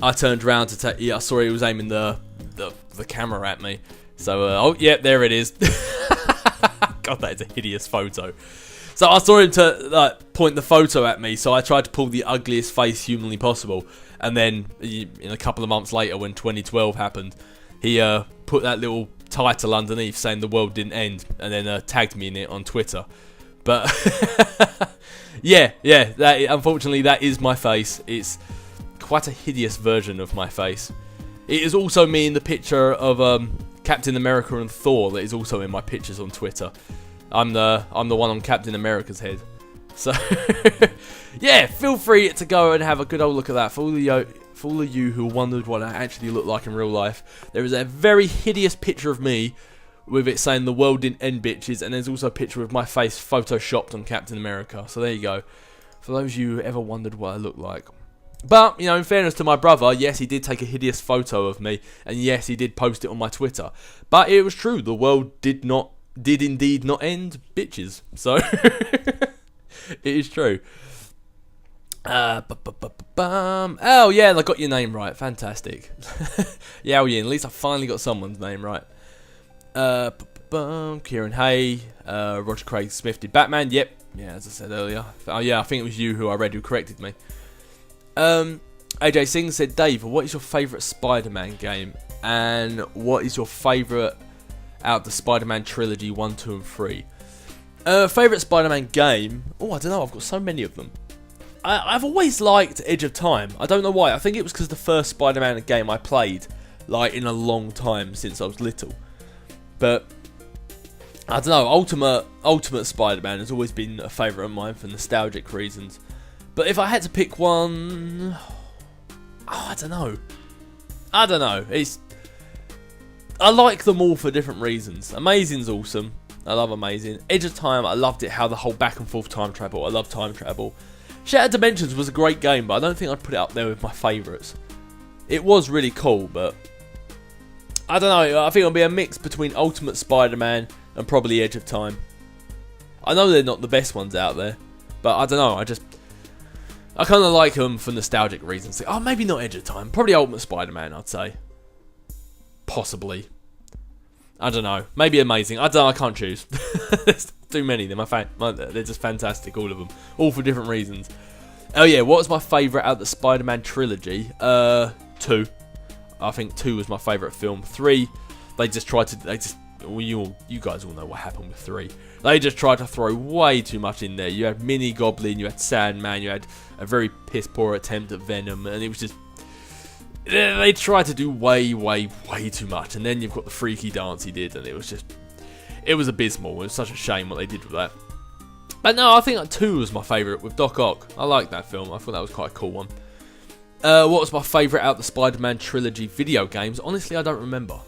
I turned around to take. Yeah, I saw he was aiming the camera at me. So oh yeah, there it is. God, that is a hideous photo. So I saw him to point the photo at me, so I tried to pull the ugliest face humanly possible. And then, in a couple of months later, when 2012 happened, he put that little title underneath saying the world didn't end, and then tagged me in it on Twitter. But yeah, unfortunately, that is my face. It's quite a hideous version of my face. It is also me in the picture of Captain America and Thor that is also in my pictures on Twitter. I'm the one on Captain America's head. So yeah, feel free to go and have a good old look at that. For all of you who wondered what I actually look like in real life, there is a very hideous picture of me with it saying the world didn't end bitches, and there's also a picture of my face photoshopped on Captain America. So there you go. For those of you who ever wondered what I look like. But, you know, in fairness to my brother, yes, he did take a hideous photo of me, and yes, he did post it on my Twitter. But it was true, the world did indeed not end bitches. So it is true. Oh yeah, I got your name right. Fantastic. Yao Yin, at least I finally got someone's name right. Kieran Hay, Roger Craig Smith did Batman. Yep, yeah, as I said earlier. Oh yeah, I think it was you who I read who corrected me. AJ Singh said, Dave, what is your favourite Spider-Man game? And what is your favourite out of the Spider-Man trilogy 1, 2 and 3? Favourite Spider-Man game? Oh, I don't know, I've got so many of them. I've always liked Edge of Time. I don't know why. I think it was because the first Spider-Man game I played, like, in a long time since I was little. But I don't know, Ultimate Spider-Man has always been a favourite of mine for nostalgic reasons. But if I had to pick one, I don't know. I like them all for different reasons. Amazing's awesome. I love Amazing. Edge of Time, I loved it, how the whole back and forth time travel. I love time travel. Shattered Dimensions was a great game, but I don't think I'd put it up there with my favourites. It was really cool, but I don't know. I think it'll be a mix between Ultimate Spider-Man and probably Edge of Time. I know they're not the best ones out there, but I don't know. I kind of like them for nostalgic reasons. Oh, maybe not Edge of Time. Probably Ultimate Spider-Man, I'd say. Possibly. I don't know. Maybe Amazing. I don't know. I can't choose. There's too many of them. They're just fantastic, all of them. All for different reasons. Oh yeah, what was my favourite out of the Spider-Man trilogy? 2. I think 2 was my favourite film. 3, you guys all know what happened with 3. They just tried to throw way too much in there. You had Mini Goblin, you had Sandman, you had a very piss poor attempt at Venom, and it was just, they tried to do way too much. And then you've got the freaky dance he did, and it was abysmal. It was such a shame what they did with that. But no, I think 2 was my favourite with Doc Ock. I liked that film. I thought that was quite a cool one. What was my favourite out of the Spider-Man trilogy video games? Honestly, I don't remember.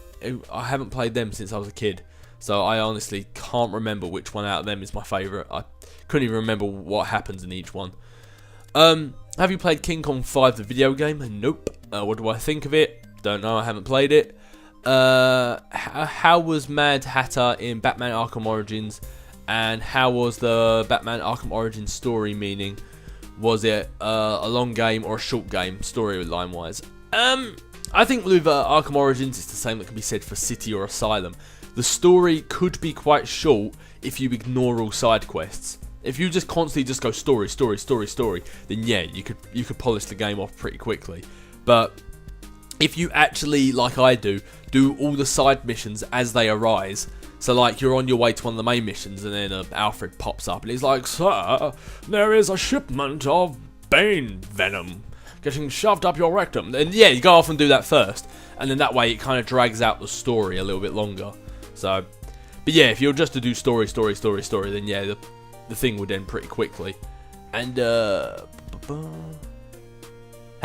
I haven't played them since I was a kid, so I honestly can't remember which one out of them is my favourite. I couldn't even remember what happens in each one. Have you played King Kong 5, the video game? Nope. What do I think of it? Don't know. I haven't played it. How was Mad Hatter in Batman Arkham Origins? And how was the Batman Arkham Origins story meaning? Was it a long game or a short game, storyline-wise? I think with Arkham Origins, it's the same that can be said for City or Asylum. The story could be quite short if you ignore all side quests. If you just constantly go story, then yeah, you could polish the game off pretty quickly. But if you actually, like I do all the side missions as they arise. So like you're on your way to one of the main missions, and then Alfred pops up and he's like, "Sir, there is a shipment of Bane venom getting shoved up your rectum." And yeah, you go off and do that first, and then that way it kind of drags out the story a little bit longer. So, but yeah, if you're just to do story, then yeah, the thing would end pretty quickly. And how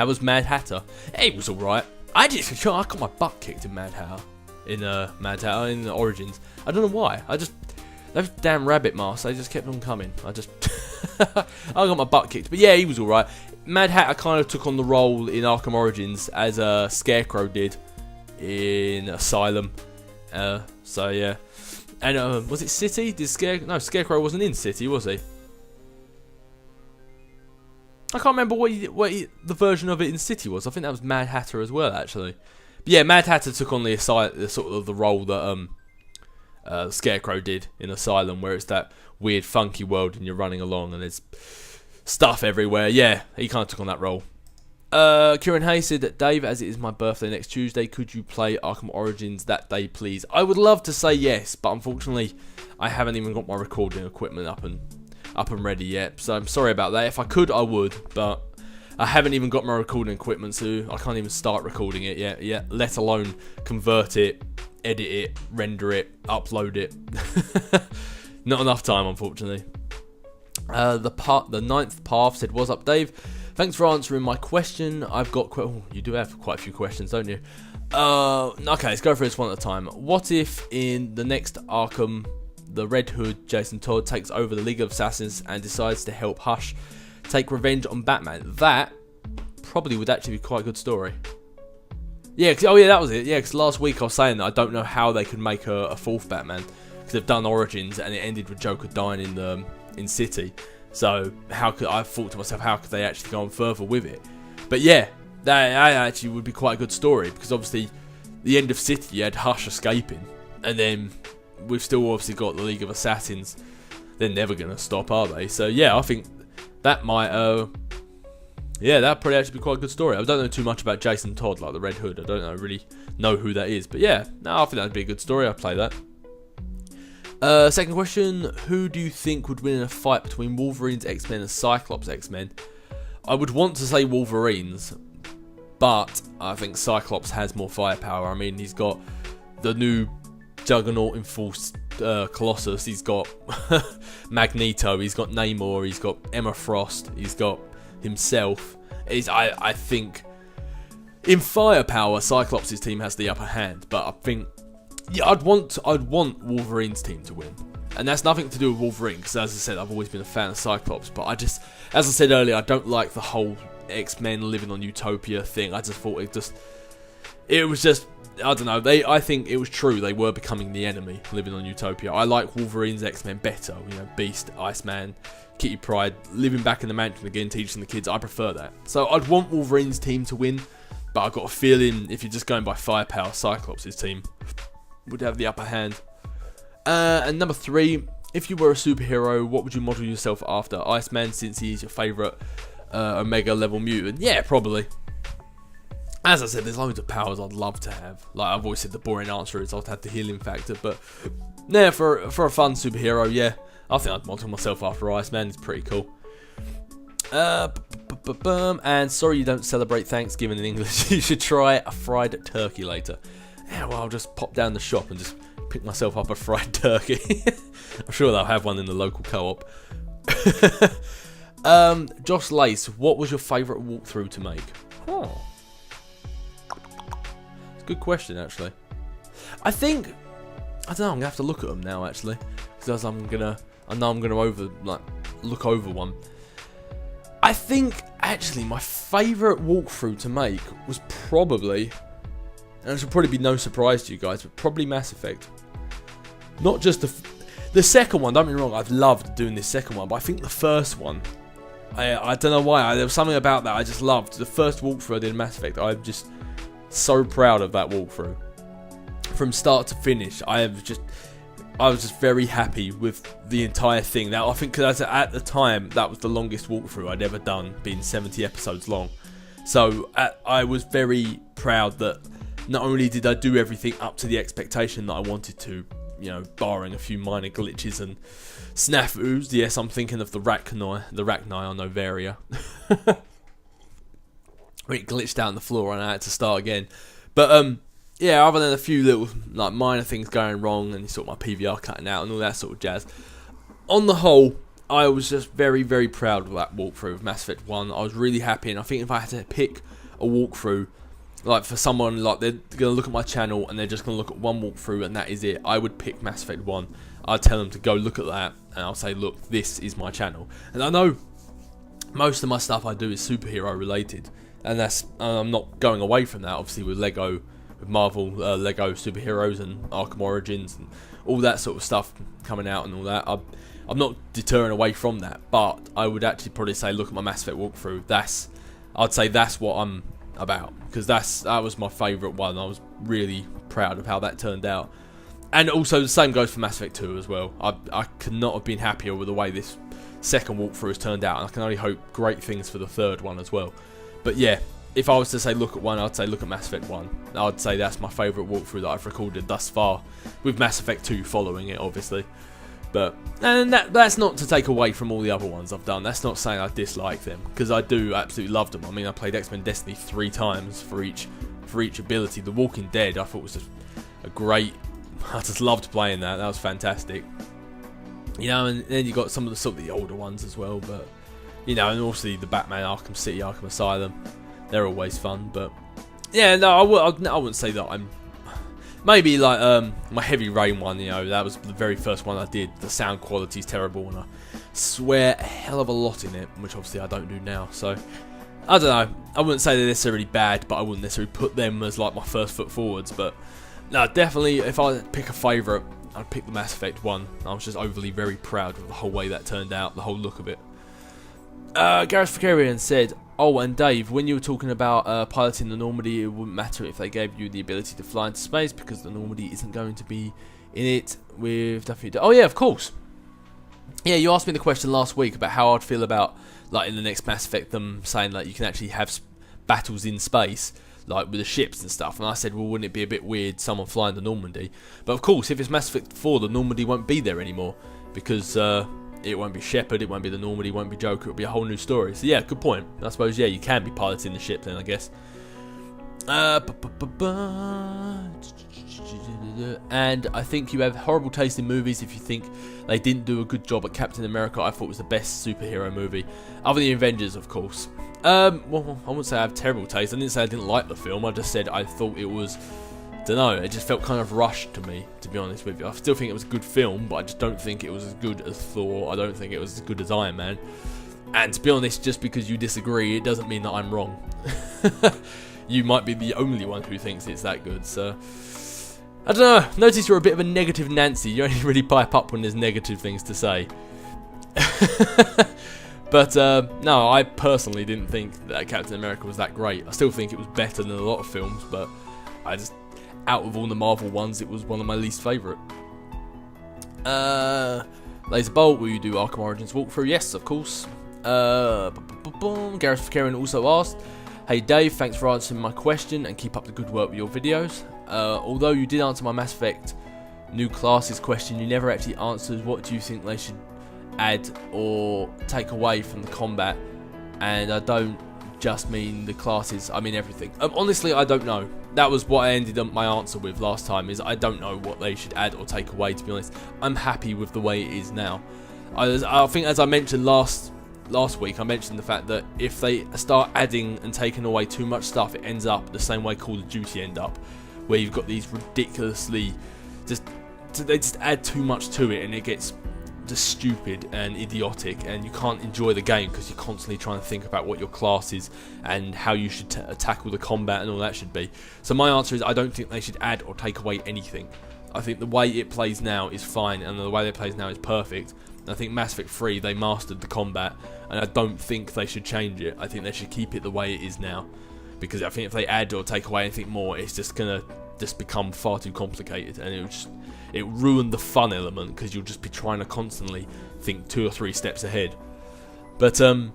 was Mad Hatter? It was alright. I got my butt kicked in Mad Hatter. In Origins. I don't know why. Those damn rabbit masks, they just kept on coming. I got my butt kicked. But yeah, he was alright. Mad Hatter kind of took on the role in Arkham Origins as Scarecrow did in Asylum. So yeah. And was it City? No, Scarecrow wasn't in City, was he? I can't remember what the version of it in City was. I think that was Mad Hatter as well, actually. But yeah, Mad Hatter took on the sort of the role that Scarecrow did in Asylum, where it's that weird, funky world, and you're running along, and there's stuff everywhere. Yeah, he kind of took on that role. Kieran Hayes said that, "Dave, as it is my birthday next Tuesday, could you play Arkham Origins that day, please?" I would love to say yes, but unfortunately, I haven't even got my recording equipment up and ready yet. So I'm sorry about that. If I could, I would, but I haven't even got my recording equipment, so I can't even start recording it yet, let alone convert it, edit it, render it, upload it. Not enough time, unfortunately. The Ninth Path said, "What's up, Dave? Thanks for answering my question. I've got you do have quite a few questions, don't you? Okay, let's go through this one at a time. What if in the next Arkham, the Red Hood, Jason Todd, takes over the League of Assassins and decides to help Hush take revenge on Batman?" That probably would actually be quite a good story. Yeah, that was it. Yeah, because last week I was saying that I don't know how they could make a fourth Batman, because they've done Origins and it ended with Joker dying in City. So I thought to myself, how could they actually go on further with it? But yeah, that actually would be quite a good story, because obviously the end of City you had Hush escaping, and then we've still obviously got the League of Assassins. They're never going to stop, are they? So yeah, I think that might that'd probably actually be quite a good story. I don't know too much about Jason Todd, like the Red Hood. I don't really know who that is, but yeah, no, I think that'd be a good story. I'd play that. Second question, who do you think would win in a fight between Wolverine's X-Men and Cyclops' X-Men? I would want to say Wolverine's, but I think Cyclops has more firepower. I mean, he's got the new Juggernaut enforced Colossus, he's got Magneto, he's got Namor, he's got Emma Frost, he's got himself. I think in firepower, Cyclops' team has the upper hand, but I think yeah, I'd want Wolverine's team to win. And that's nothing to do with Wolverine, because as I said, I've always been a fan of Cyclops. But I just, as I said earlier, I don't like the whole X-Men living on Utopia thing. I just thought it was just, I don't know. I think it was true. They were becoming the enemy, living on Utopia. I like Wolverine's X-Men better. You know, Beast, Iceman, Kitty Pryde, living back in the mansion again, teaching the kids. I prefer that. So I'd want Wolverine's team to win, but I've got a feeling if you're just going by firepower, Cyclops' team would have the upper hand. And number 3, if you were a superhero, what would you model yourself after? Iceman, since he is your favourite Omega level mutant? Yeah, probably. As I said, there's loads of powers I'd love to have. Like I've always said, the boring answer is I'd have the healing factor. But yeah, for a fun superhero, yeah, I think I'd model myself after Iceman. He's pretty cool. And sorry you don't celebrate Thanksgiving in English. You should try a fried turkey later. Yeah, well, I'll just pop down the shop and just pick myself up a fried turkey. I'm sure they'll have one in the local co-op. Josh Lace, what was your favourite walkthrough to make? Oh, it's a good question, actually. I don't know, I'm gonna have to look at them now, actually, because I know I'm gonna look over one. I think actually my favourite walkthrough to make was probably, and it should probably be no surprise to you guys, but probably Mass Effect. Not just the second one, don't get me wrong, I've loved doing this second one, but I think the first one, I don't know why, there was something about that I just loved. The first walkthrough I did in Mass Effect, I'm just so proud of that walkthrough. From start to finish, I was just very happy with the entire thing. Now, I think because at the time, that was the longest walkthrough I'd ever done, being 70 episodes long. So I was very proud that not only did I do everything up to the expectation that I wanted to, you know, barring a few minor glitches and snafus. Yes, I'm thinking of the Rachni on Novaria. It glitched out on the floor and I had to start again. But yeah, other than a few little like minor things going wrong and sort of my PVR cutting out and all that sort of jazz, on the whole, I was just very, very proud of that walkthrough of Mass Effect 1. I was really happy, and I think if I had to pick a walkthrough, like for someone like they're going to look at my channel and they're just going to look at one walkthrough and that is it, I would pick Mass Effect 1. I'd tell them to go look at that and I'll say, look, this is my channel. And I know most of my stuff I do is superhero related, and that's I'm not going away from that, obviously, with Marvel Lego superheroes and Arkham Origins and all that sort of stuff coming out and all that. I'm not deterring away from that, but I would actually probably say look at my Mass Effect walkthrough. I'd say that's what I'm about, because that was my favourite one. I was really proud of how that turned out. And also the same goes for Mass Effect 2 as well. I could not have been happier with the way this second walkthrough has turned out, and I can only hope great things for the third one as well. But yeah, if I was to say look at one, I'd say look at Mass Effect 1. I'd say that's my favourite walkthrough that I've recorded thus far, with Mass Effect 2 following it, obviously. And that's not to take away from all the other ones I've done. That's not saying I dislike them, because I do absolutely love them. I mean, I played X-Men Destiny 3 times for each ability. The Walking Dead I thought was just a great. I just loved playing that. That was fantastic. You know, and then you got some of the sort of the older ones as well. But you know, and also the Batman Arkham City, Arkham Asylum. They're always fun. But yeah, no, I wouldn't say that I'm. Maybe like my Heavy Rain one, you know, that was the very first one I did. The sound quality's terrible and I swear a hell of a lot in it, which obviously I don't do now. So, I don't know. I wouldn't say they're necessarily bad, but I wouldn't necessarily put them as like my first foot forwards. But no, definitely if I pick a favourite, I'd pick the Mass Effect one. I was just overly very proud of the whole way that turned out, the whole look of it. Gareth Fakarian said, oh, and Dave, when you were talking about piloting the Normandy, it wouldn't matter if they gave you the ability to fly into space, because the Normandy isn't going to be in it with Duffy. Oh yeah, of course. Yeah, you asked me the question last week about how I'd feel about, like, in the next Mass Effect, them saying like you can actually have battles in space, like with the ships and stuff. And I said, well, wouldn't it be a bit weird someone flying the Normandy? But of course, if it's Mass Effect 4, the Normandy won't be there anymore, because it won't be Shepard, it won't be the Normandy, it won't be Joker, it'll be a whole new story. So yeah, good point. I suppose, yeah, you can be piloting the ship then, I guess. And I think you have horrible taste in movies if you think they didn't do a good job at Captain America. I thought it was the best superhero movie, other than the Avengers, of course. Well, I wouldn't say I have terrible taste. I didn't say I didn't like the film. I just said I thought it was don't know, it just felt kind of rushed to me, to be honest with you. I still think it was a good film, but I just don't think it was as good as Thor. I don't think it was as good as Iron Man. And to be honest, just because you disagree, it doesn't mean that I'm wrong. You might be the only one who thinks it's that good, so... I don't know, notice you're a bit of a negative Nancy. You only really pipe up when there's negative things to say. But, no, I personally didn't think that Captain America was that great. I still think it was better than a lot of films, but I just... out of all the Marvel ones, it was one of my least favourite. Laser Bolt, will you do Arkham Origins walkthrough? Yes, of course. Gareth Karen also asked, hey Dave, thanks for answering my question and keep up the good work with your videos. Although you did answer my Mass Effect new classes question, you never actually answered what do you think they should add or take away from the combat. And I don't just mean the classes, I mean everything. Honestly, I don't know. That was what I ended up my answer with last time, is I don't know what they should add or take away, to be honest. I'm happy with the way it is now. I think, as I mentioned last week, I mentioned the fact that if they start adding and taking away too much stuff, it ends up the same way Call of Duty end up, where you've got these ridiculously, they just add too much to it, and it gets just stupid and idiotic, and you can't enjoy the game because you're constantly trying to think about what your class is and how you should tackle the combat and all that should be. So my answer is I don't think they should add or take away anything. I think the way it plays now is fine, and the way it plays now is perfect. I think Mass Effect 3, they mastered the combat, and I don't think they should change it. I think they should keep it the way it is now, because I think if they add or take away anything more, it's just gonna become far too complicated, and it ruin the fun element, because you'll just be trying to constantly think 2 or 3 steps ahead. But one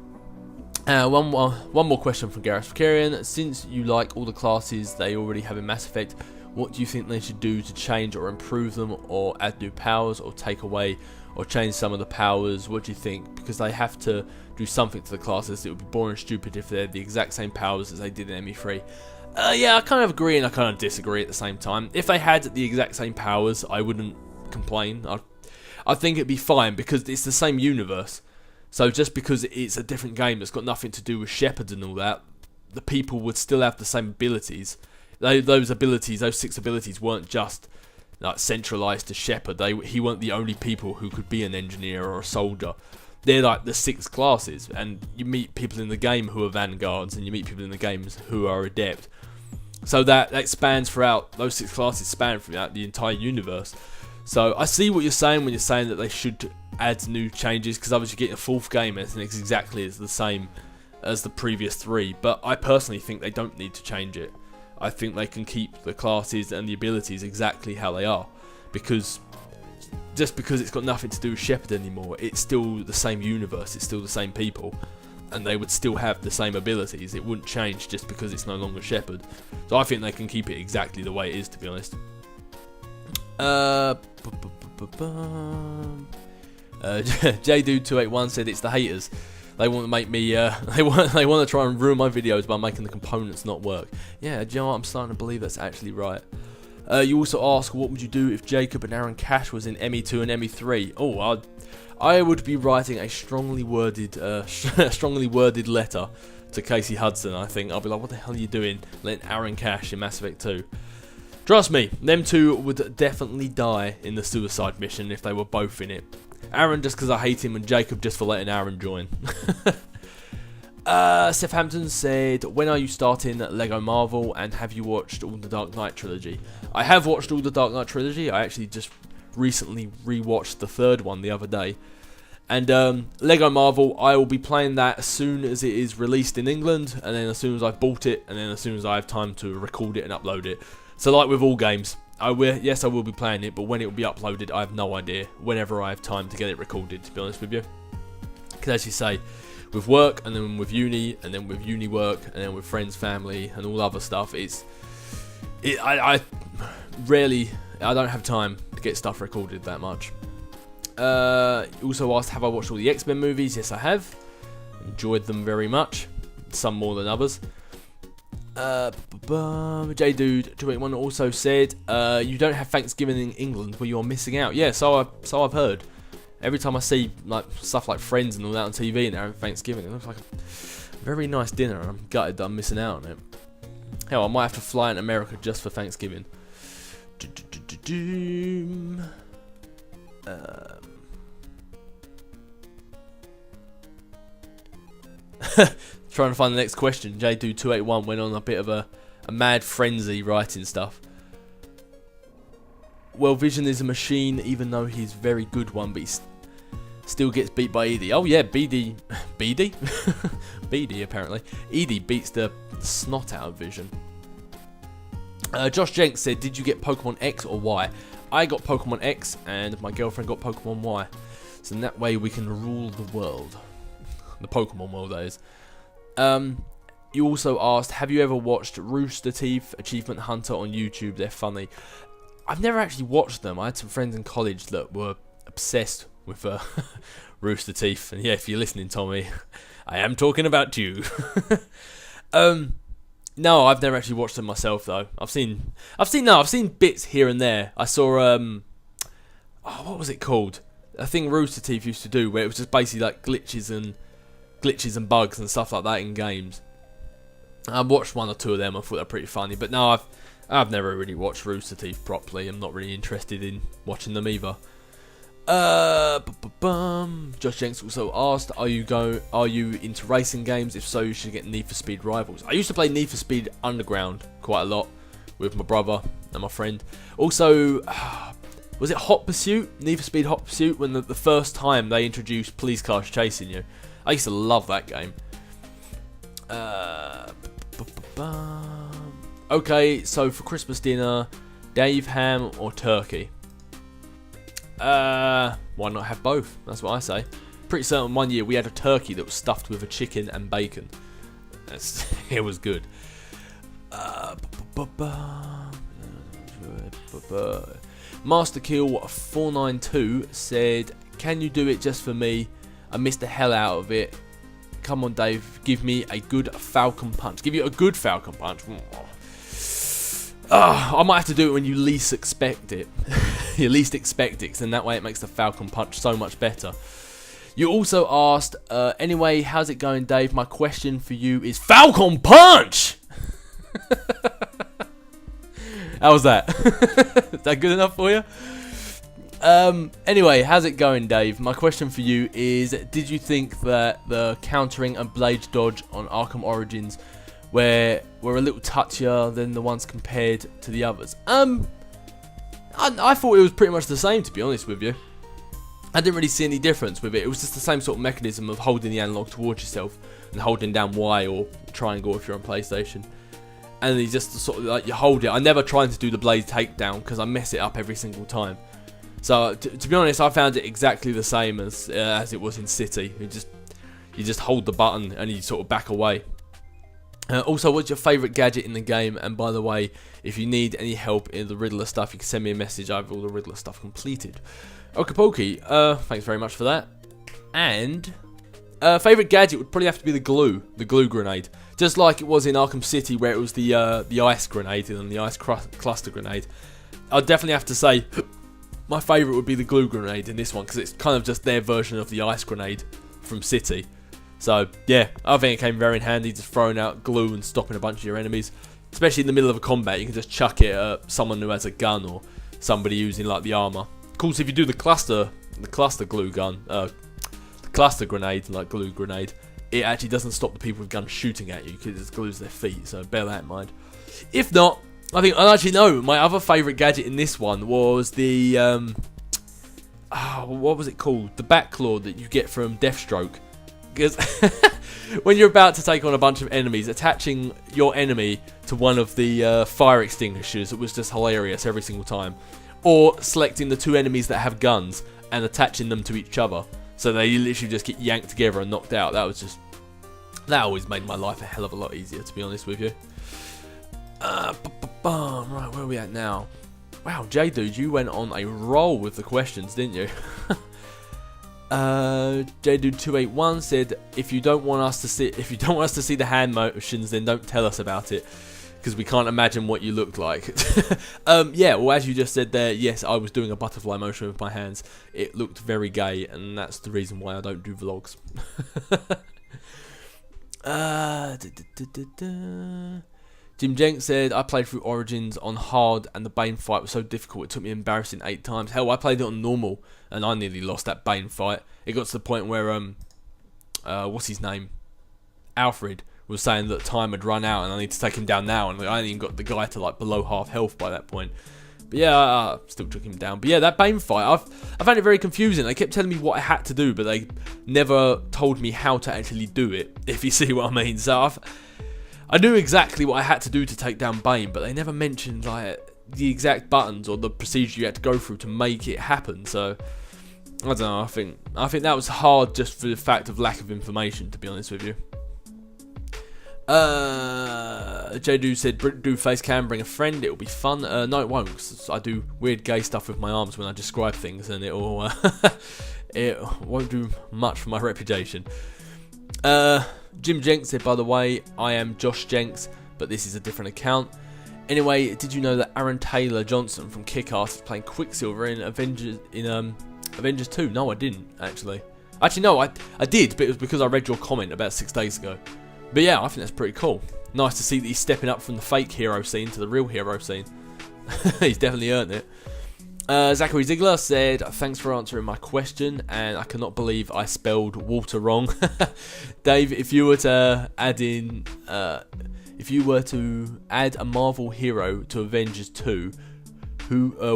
more question from Gareth Vakarian. Since you like all the classes they already have in Mass Effect, what do you think they should do to change or improve them, or add new powers, or take away or change some of the powers? What do you think? Because they have to do something to the classes. It would be boring and stupid if they had the exact same powers as they did in ME3. Yeah, I kind of agree and I kind of disagree at the same time. If they had the exact same powers, I wouldn't complain. I think it'd be fine, because it's the same universe. So just because it's a different game that's got nothing to do with Shepard and all that, the people would still have the same abilities. Those 6 abilities weren't just like centralised to Shepard. He weren't the only people who could be an engineer or a soldier. They're like the 6 classes, and you meet people in the game who are vanguards, and you meet people in the games who are adept. So that spans throughout, those 6 classes span throughout the entire universe. So I see what you're saying when you're saying that they should add new changes, because obviously you get a 4th game and it's exactly the same as the previous 3. But I personally think they don't need to change it. I think they can keep the classes and the abilities exactly how they are, because just because it's got nothing to do with Shepard anymore, it's still the same universe, it's still the same people, and they would still have the same abilities. It wouldn't change just because it's no longer Shepard. So I think they can keep it exactly the way it is, to be honest. JDude281 said it's the haters. They want to make me, they want to try and ruin my videos by making the components not work. Yeah, do you know what? I'm starting to believe that's actually right. You also ask, what would you do if Jacob and Aaron Cash was in ME2 and ME3? Oh, I would be writing a strongly worded letter to Casey Hudson. I think I'll be like, what the hell are you doing, letting Aaron Cash in Mass Effect 2? Trust me, them two would definitely die in the suicide mission if they were both in it. Aaron just because I hate him, and Jacob just for letting Aaron join. Seth Hampton said, when are you starting Lego Marvel, and have you watched all the Dark Knight trilogy? I have watched all the Dark Knight trilogy. I actually just recently rewatched the 3rd one the other day. And Lego Marvel, I will be playing that as soon as it is released in England, and then as soon as I've bought it, and then as soon as I have time to record it and upload it. So like with all games, I will be playing it, but when it will be uploaded, I have no idea. Whenever I have time to get it recorded, to be honest with you. Because as you say, with work, and then with uni, and then with uni work, and then with friends, family, and all other stuff, I don't have time to get stuff recorded that much. Also asked, have I watched all the X-Men movies? Yes, I have. Enjoyed them very much. Some more than others. JDude281 also said, you don't have Thanksgiving in England where you're missing out. Yeah, so I've heard. Every time I see like stuff like Friends and all that on TV and they're having Thanksgiving, it looks like a very nice dinner, and I'm gutted that I'm missing out on it. Hell, I might have to fly in America just for Thanksgiving. Trying to find the next question. JDude281 went on a bit of a mad frenzy writing stuff. Well, Vision is a machine, even though he's a very good one, but he still gets beat by Edie. Oh yeah, BD, BD apparently. Edie beats the snot out of Vision. Josh Jenks said, "Did you get Pokemon X or Y?" I got Pokemon X, and my girlfriend got Pokemon Y. So in that way, we can rule the world, the Pokemon world, that is. You also asked, "Have you ever watched Rooster Teeth, Achievement Hunter on YouTube? They're funny." I've never actually watched them. I had some friends in college that were obsessed with Rooster Teeth, and yeah, if you're listening, Tommy, I am talking about you. No, I've never actually watched them myself though. I've seen bits here and there. I saw what was it called? A thing Rooster Teeth used to do where it was just basically like glitches and bugs and stuff like that in games. I watched one or two of them. I thought they were pretty funny, but no, I've never really watched Rooster Teeth properly. I'm not really interested in watching them either. Josh Jenks also asked, are you into racing games? If so, you should get Need for Speed Rivals. I used to play Need for Speed Underground quite a lot with my brother and my friend. Also, was it Hot Pursuit? Need for Speed Hot Pursuit, when the first time they introduced police cars chasing you. I used to love that game. Okay, so for Christmas dinner, Dave, ham or turkey? Why not have both? That's what I say. Pretty certain one year we had a turkey that was stuffed with a chicken and bacon. It was good. Master Kill 492 said, "Can you do it just for me? I missed the hell out of it. Come on, Dave, give me a good Falcon Punch. Give you a good Falcon Punch." I might have to do it when you least expect it. You least expect it, because then that way it makes the Falcon Punch so much better. You also asked, anyway, how's it going, Dave? My question for you is Falcon Punch! How was that? Is that good enough for you? Anyway, how's it going, Dave? My question for you is, did you think that the countering and blade dodge on Arkham Origins were a little touchier than the ones compared to the others? I thought it was pretty much the same, to be honest with you. I didn't really see any difference with it. It was just the same sort of mechanism of holding the analog towards yourself and holding down Y or triangle if you're on PlayStation. And you just sort of like, you hold it. I never tried to do the blade takedown because I mess it up every single time. So to be honest, I found it exactly the same as it was in City. You just hold the button and you sort of back away. Also, what's your favourite gadget in the game? And by the way, if you need any help in the Riddler stuff, you can send me a message. I have all the Riddler stuff completed. Okey-pokey. Thanks very much for that. And favourite gadget would probably have to be the glue grenade. Just like it was in Arkham City, where it was the ice grenade and the ice cluster grenade. I'd definitely have to say my favourite would be the glue grenade in this one, because it's kind of just their version of the ice grenade from City. So, yeah, I think it came very in handy, just throwing out glue and stopping a bunch of your enemies. Especially in the middle of a combat, you can just chuck it at someone who has a gun or somebody using, like, the armour. Of course, if you do the cluster glue gun, the cluster grenade, like glue grenade, it actually doesn't stop the people with guns shooting at you, because it just glues their feet, so bear that in mind. If not, I actually know, my other favourite gadget in this one was the, what was it called? The back claw that you get from Deathstroke. Because when you're about to take on a bunch of enemies, attaching your enemy to one of the fire extinguishers, it was just hilarious every single time. Or selecting the two enemies that have guns and attaching them to each other, so they literally just get yanked together and knocked out. That always made my life a hell of a lot easier, to be honest with you. Right, where are we at now? Wow, J-Dude, you went on a roll with the questions, didn't you? JDude281 said, if you don't want us to see the hand motions, then don't tell us about it, because we can't imagine what you look like. Yeah, well, as you just said there, yes, I was doing a butterfly motion with my hands. It looked very gay, and that's the reason why I don't do vlogs. Jim Jenks said, I played through Origins on hard and the Bane fight was so difficult it took me embarrassing 8 times. Hell, I played it on normal and I nearly lost that Bane fight. It got to the point where, what's his name? Alfred was saying that time had run out and I need to take him down now, and I only got the guy to like below half health by that point. But yeah, I still took him down. But yeah, that Bane fight, I found it very confusing. They kept telling me what I had to do, but they never told me how to actually do it, if you see what I mean. So I knew exactly what I had to do to take down Bane, but they never mentioned like the exact buttons or the procedure you had to go through to make it happen. So I don't know. I think that was hard just for the fact of lack of information, to be honest with you. JDo said, do face cam, bring a friend, it'll be fun. No, it won't, cause I do weird gay stuff with my arms when I describe things, and it'll it won't do much for my reputation. Jim Jenks said, by the way, I am Josh Jenks, but this is a different account. Anyway, did you know that Aaron Taylor Johnson from Kick-Ass is playing Quicksilver in Avengers 2? No, I didn't, actually. Actually, no, I did, but it was because I read your comment about 6 days ago. But yeah, I think that's pretty cool. Nice to see that he's stepping up from the fake hero scene to the real hero scene. He's definitely earned it. Zachary Ziegler said, thanks for answering my question, and I cannot believe I spelled Walter wrong. Dave, if you were to add a Marvel hero to Avengers 2,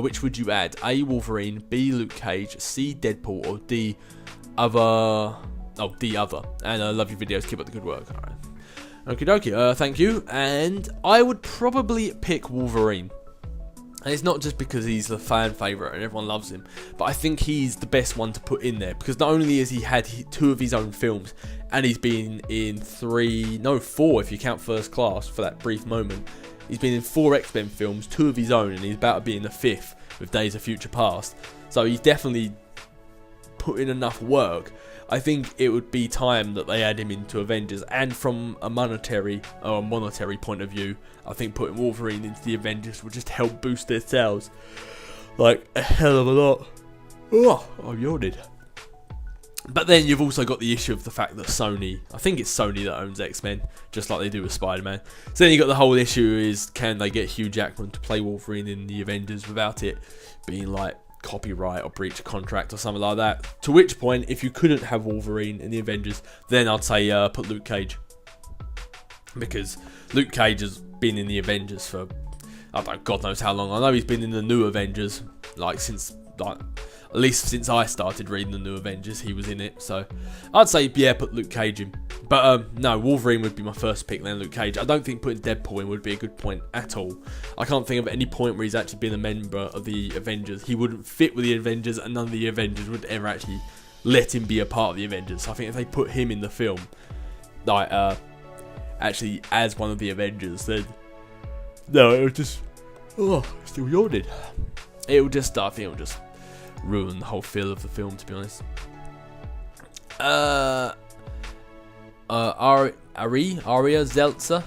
which would you add? A, Wolverine, B, Luke Cage, C, Deadpool, or D, other? Oh, D, other. And I love your videos, keep up the good work. Alright. Okie dokie, thank you. And I would probably pick Wolverine. And it's not just because he's the fan favourite and everyone loves him, but I think he's the best one to put in there, because not only has he had 2 of his own films, and he's been in 4 if you count First Class for that brief moment. He's been in 4 X-Men films, 2 of his own, and he's about to be in the 5th with Days of Future Past. So he's definitely put in enough work. I think it would be time that they add him into Avengers, and from a monetary point of view, I think putting Wolverine into the Avengers would just help boost their sales like a hell of a lot. Oh, I'm yawning. But then you've also got the issue of the fact that Sony, I think it's Sony that owns X-Men, just like they do with Spider-Man. So then you've got the whole issue is, can they get Hugh Jackman to play Wolverine in the Avengers without it being like copyright or breach of contract or something like that? To which point, if you couldn't have Wolverine in the Avengers, then I'd say put Luke Cage, because Luke Cage has been in the Avengers for God knows how long. I know he's been in the new Avengers at least since I started reading the new Avengers, he was in it. So I'd say yeah, put Luke Cage in. But no, Wolverine would be my first pick, then Luke Cage. I don't think putting Deadpool in would be a good point at all. I can't think of any point where he's actually been a member of the Avengers. He wouldn't fit with the Avengers, and none of the Avengers would ever actually let him be a part of the Avengers. So I think if they put him in the film, like actually as one of the Avengers, then no, it would just still yawning. It will just, I think it will just ruin the whole feel of the film, to be honest. Aria Zeltzer.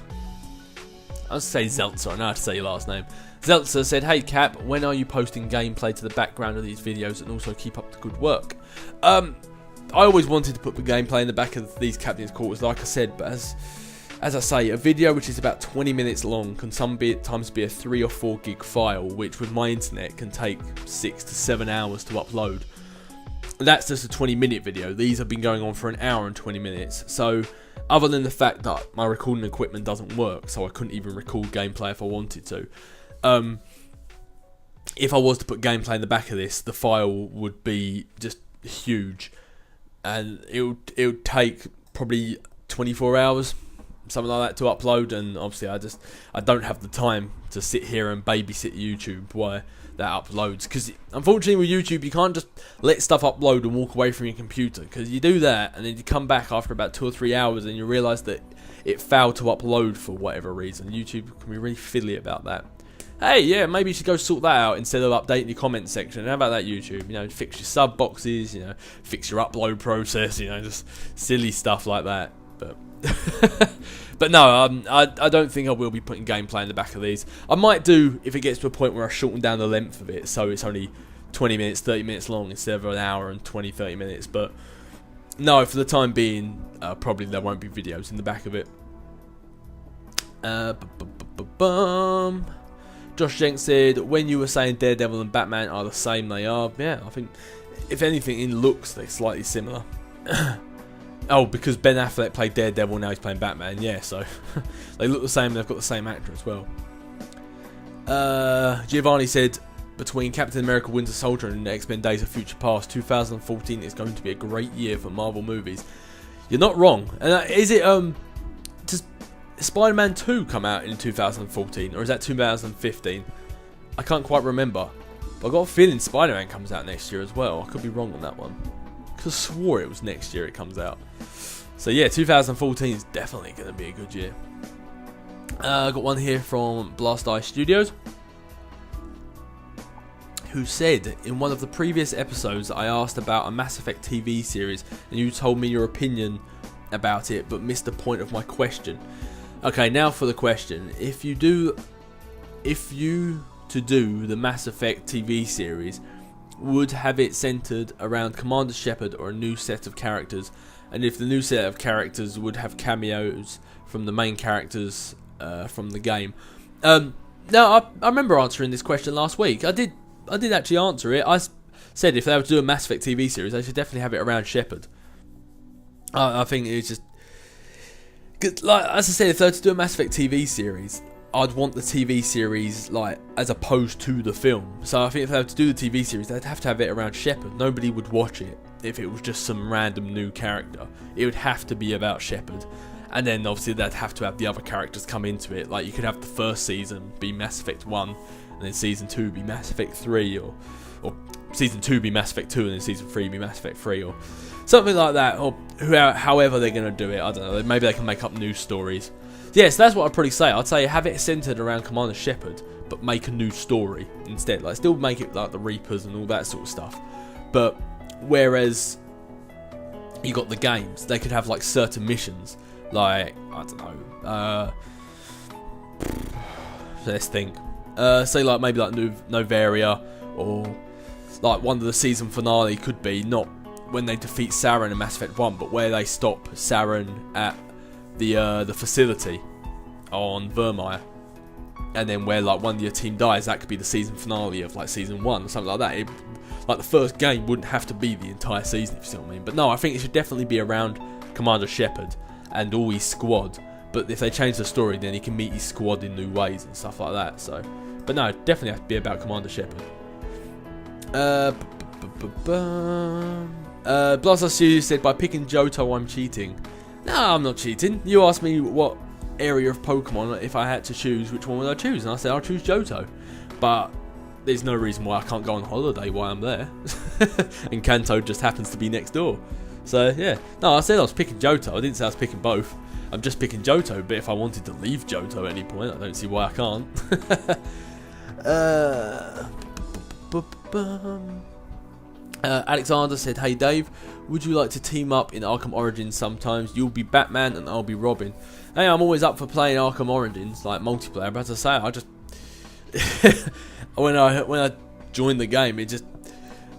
I'll say Zeltzer, I know how to say your last name. Zeltzer said, hey Cap, when are you posting gameplay to the background of these videos, and also keep up the good work? I always wanted to put the gameplay in the back of these Captain's Quarters, like I said, but as I say, a video which is about 20 minutes long can sometimes be a 3 or 4 gig file, which with my internet can take 6 to 7 hours to upload. That's just a 20-minute video. These have been going on for an hour and 20 minutes. So, other than the fact that my recording equipment doesn't work, so I couldn't even record gameplay if I wanted to. If I was to put gameplay in the back of this, the file would be just huge, and it would take probably 24 hours. Something like that to upload, and obviously I don't have the time to sit here and babysit YouTube while that uploads, because unfortunately with YouTube you can't just let stuff upload and walk away from your computer, because you do that and then you come back after about 2 or 3 hours and you realise that it failed to upload for whatever reason. YouTube can be really fiddly about that. Hey, yeah, maybe you should go sort that out instead of updating your comment section. How about that, YouTube? You know, fix your sub boxes, you know, fix your upload process, you know, just silly stuff like that. But no, I don't think I will be putting gameplay in the back of these. I might do if it gets to a point where I shorten down the length of it, so it's only 20 minutes, 30 minutes long instead of an hour and 20, 30 minutes. But no, for the time being, probably there won't be videos in the back of it. bum. Josh Jenks said, when you were saying Daredevil and Batman are the same, they are. Yeah, I think, if anything, in looks, they're slightly similar. Oh, because Ben Affleck played Daredevil, now he's playing Batman. Yeah, so they look the same, they've got the same actor as well. Giovanni said, between Captain America Winter Soldier and X-Men Days of Future Past, 2014 is going to be a great year for Marvel movies. You're not wrong. And is it, does Spider-Man 2 come out in 2014, or is that 2015? I can't quite remember. But I've got a feeling Spider-Man comes out next year as well. I could be wrong on that one. Because I swore it was next year it comes out. So yeah, 2014 is definitely going to be a good year. I got one here from Blast Eye Studios, who said, in one of the previous episodes I asked about a Mass Effect TV series and you told me your opinion about it but missed the point of my question. Okay, now for the question. If you to do the Mass Effect TV series, would have it centered around Commander Shepard or a new set of characters, and if the new set of characters would have cameos from the main characters from the game. No, I remember answering this question last week. I did actually answer it. I said if they were to do a Mass Effect TV series, they should definitely have it around Shepard. I think it's just, like as I said, if they were to do a Mass Effect TV series, I'd want the TV series like as opposed to the film. So I think if they were to do the TV series, they'd have to have it around Shepard. Nobody would watch it if it was just some random new character. It would have to be about Shepard. And then obviously they'd have to have the other characters come into it. Like you could have the first season be Mass Effect 1, and then season 2 be Mass Effect 3, or season 2 be Mass Effect 2, and then season 3 be Mass Effect 3, or something like that. Or however they're going to do it, I don't know. Maybe they can make up new stories. Yes, that's what I'd probably say. I'd say have it centered around Commander Shepard, but make a new story instead. Like still make it like the Reapers and all that sort of stuff. But whereas you got the games, they could have like certain missions. Like, I don't know, let's think, say like maybe like Novaria, or like one of the season finale could be not when they defeat Saren in Mass Effect 1, but where they stop Saren at the facility on Vermeer, and then where like one of your team dies, that could be the season finale of like season 1 or something like that. Like the first game wouldn't have to be the entire season, if you see what I mean. But no, I think it should definitely be around Commander Shepard and all his squad. But if they change the story, then he can meet his squad in new ways and stuff like that. So, but no, definitely have to be about Commander Shepard. Blaster Studios said, by picking Johto I'm cheating. No, I'm not cheating. You asked me what area of Pokemon, if I had to choose, which one would I choose? And I said I'll choose Johto. But there's no reason why I can't go on holiday while I'm there. And Kanto just happens to be next door. So yeah, no, I said I was picking Johto. I didn't say I was picking both. I'm just picking Johto, but if I wanted to leave Johto at any point, I don't see why I can't. Alexander said, hey Dave, would you like to team up in Arkham Origins sometimes? You'll be Batman and I'll be Robin. Hey, I'm always up for playing Arkham Origins, like multiplayer, but as I say, I just when I join the game,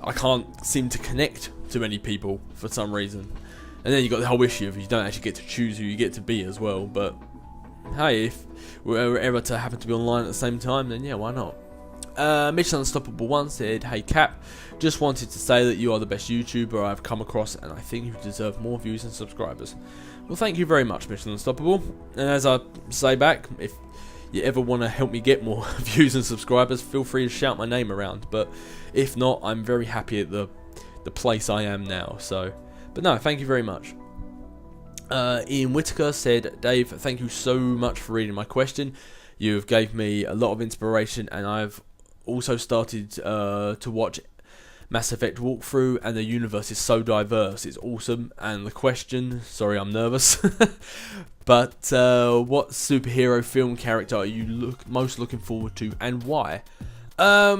I can't seem to connect to many people for some reason. And then you got the whole issue of you don't actually get to choose who you get to be as well. But hey, if we're ever to happen to be online at the same time, then yeah, why not? Mission Unstoppable 1 said, hey Cap, just wanted to say that you are the best YouTuber I've come across, and I think you deserve more views and subscribers. Well, thank you very much, Mission Unstoppable. And as I say back, if you ever want to help me get more views and subscribers, feel free to shout my name around. But if not, I'm very happy at the place I am now. So, but no, thank you very much. Ian Whitaker said, Dave, thank you so much for reading my question. You've gave me a lot of inspiration, and I've also started to watch Mass Effect walkthrough, and the universe is so diverse. It's awesome. And the question, sorry, I'm nervous, but what superhero film character are you most looking forward to, and why? Are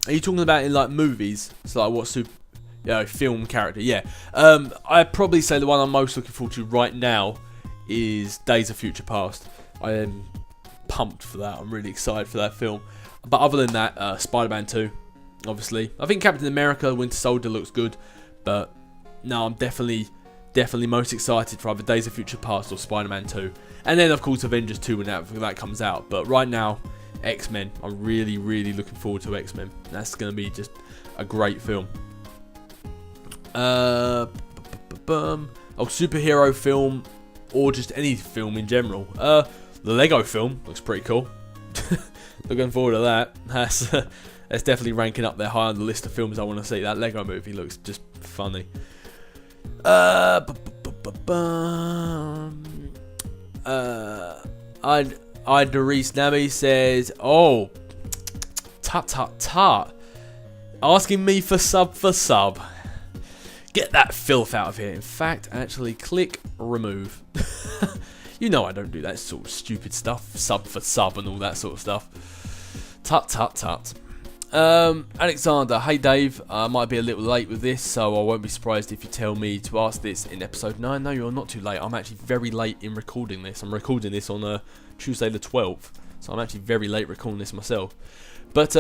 you talking about in like movies? It's like what film character? Yeah. I'd probably say the one I'm most looking forward to right now is Days of Future Past. I am pumped for that. I'm really excited for that film. But other than that, Spider-Man 2, obviously. I think Captain America Winter Soldier looks good, but no, I'm definitely definitely most excited for either Days of Future Past or Spider-Man 2. And then, of course, Avengers 2 when that comes out. But right now, X-Men. I'm really, really looking forward to X-Men. That's going to be just a great film. Superhero film, or just any film in general. The Lego film looks pretty cool. Looking forward to that. That's definitely ranking up there high on the list of films I want to see. That Lego movie looks just funny. Idris Nami says, "Oh, tut. Asking me for sub. Get that filth out of here. In fact, actually click remove." You know I don't do that sort of stupid stuff. Sub for sub and all that sort of stuff. Tut. Alexander, hey Dave, I might be a little late with this, so I won't be surprised if you tell me to ask this in episode 9. No, you're not too late. I'm actually very late in recording this. I'm recording this on Tuesday the 12th, so I'm actually very late recording this myself. But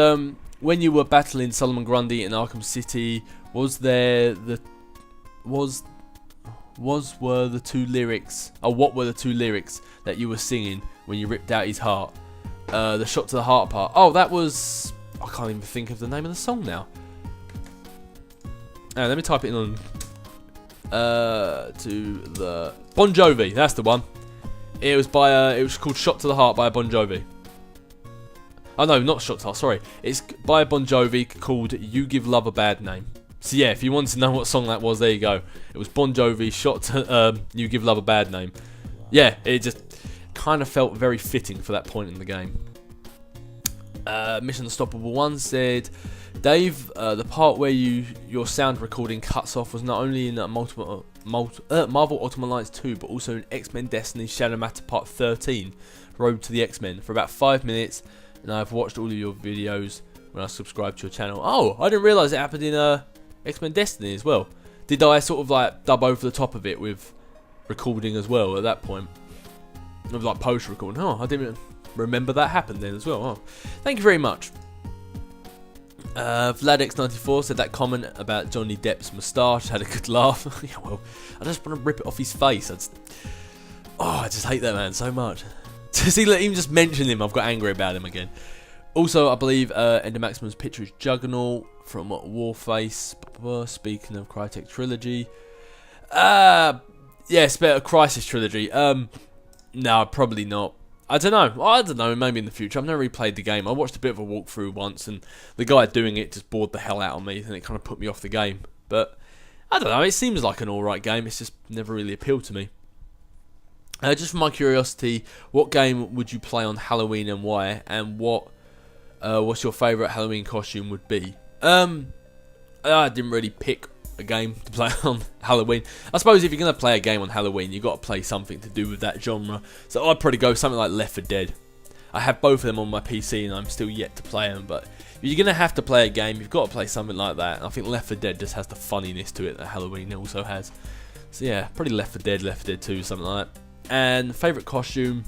when you were battling Solomon Grundy in Arkham City, were the two lyrics? Oh, what were the two lyrics that you were singing when you ripped out his heart? The shot to the heart part. Oh, that was... I can't even think of the name of the song now. Let me type it in on... to the... Bon Jovi, that's the one. It was by... it was called Shot to the Heart by Bon Jovi. Oh no, not Shot to the Heart, sorry. It's by Bon Jovi called You Give Love a Bad Name. So yeah, if you wanted to know what song that was, there you go. It was Bon Jovi, Shot to... You Give Love a Bad Name. Yeah, it just kind of felt very fitting for that point in the game. Mission Unstoppable 1 said, Dave, the part where your sound recording cuts off was not only in Marvel Ultimate Alliance 2, but also in X-Men Destiny Shadow Matter Part 13, Road to the X-Men, for about 5 minutes, and I've watched all of your videos when I subscribed to your channel. Oh, I didn't realise it happened in X-Men Destiny as well. Did I sort of like dub over the top of it with recording as well at that point? Of like post-recording. Oh, I didn't remember that happened then as well. Oh, thank you very much. VladX94 said that comment about Johnny Depp's moustache had a good laugh. Yeah, well, I just want to rip it off his face. I just hate that man so much. To see, even just mention him, I've got angry about him again. Also, I believe Ender Maximum's picture is Juggernaut from Warface. Speaking of Crytek Trilogy. Yes, better Crisis Trilogy. No, probably not. I don't know, maybe in the future. I've never really played the game. I watched a bit of a walkthrough once, and the guy doing it just bored the hell out of me, and it kind of put me off the game. But, I don't know, it seems like an alright game. It's just never really appealed to me. Just for my curiosity, what game would you play on Halloween and why? And what's your favourite Halloween costume would be? I didn't really pick a game to play on Halloween. I suppose if you're going to play a game on Halloween, you've got to play something to do with that genre. So I'd probably go something like Left 4 Dead. I have both of them on my PC and I'm still yet to play them. But if you're going to have to play a game, you've got to play something like that. And I think Left 4 Dead just has the funniness to it that Halloween also has. So yeah, probably Left 4 Dead, Left 4 Dead 2, something like that. And favourite costume,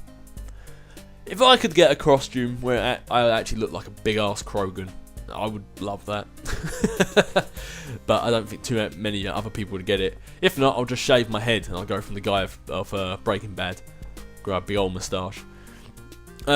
if I could get a costume where I actually look like a big ass Krogan, I would love that. But I don't think too many other people would get it. If not, I'll just shave my head and I'll go from the guy of Breaking Bad. Grow a big old moustache.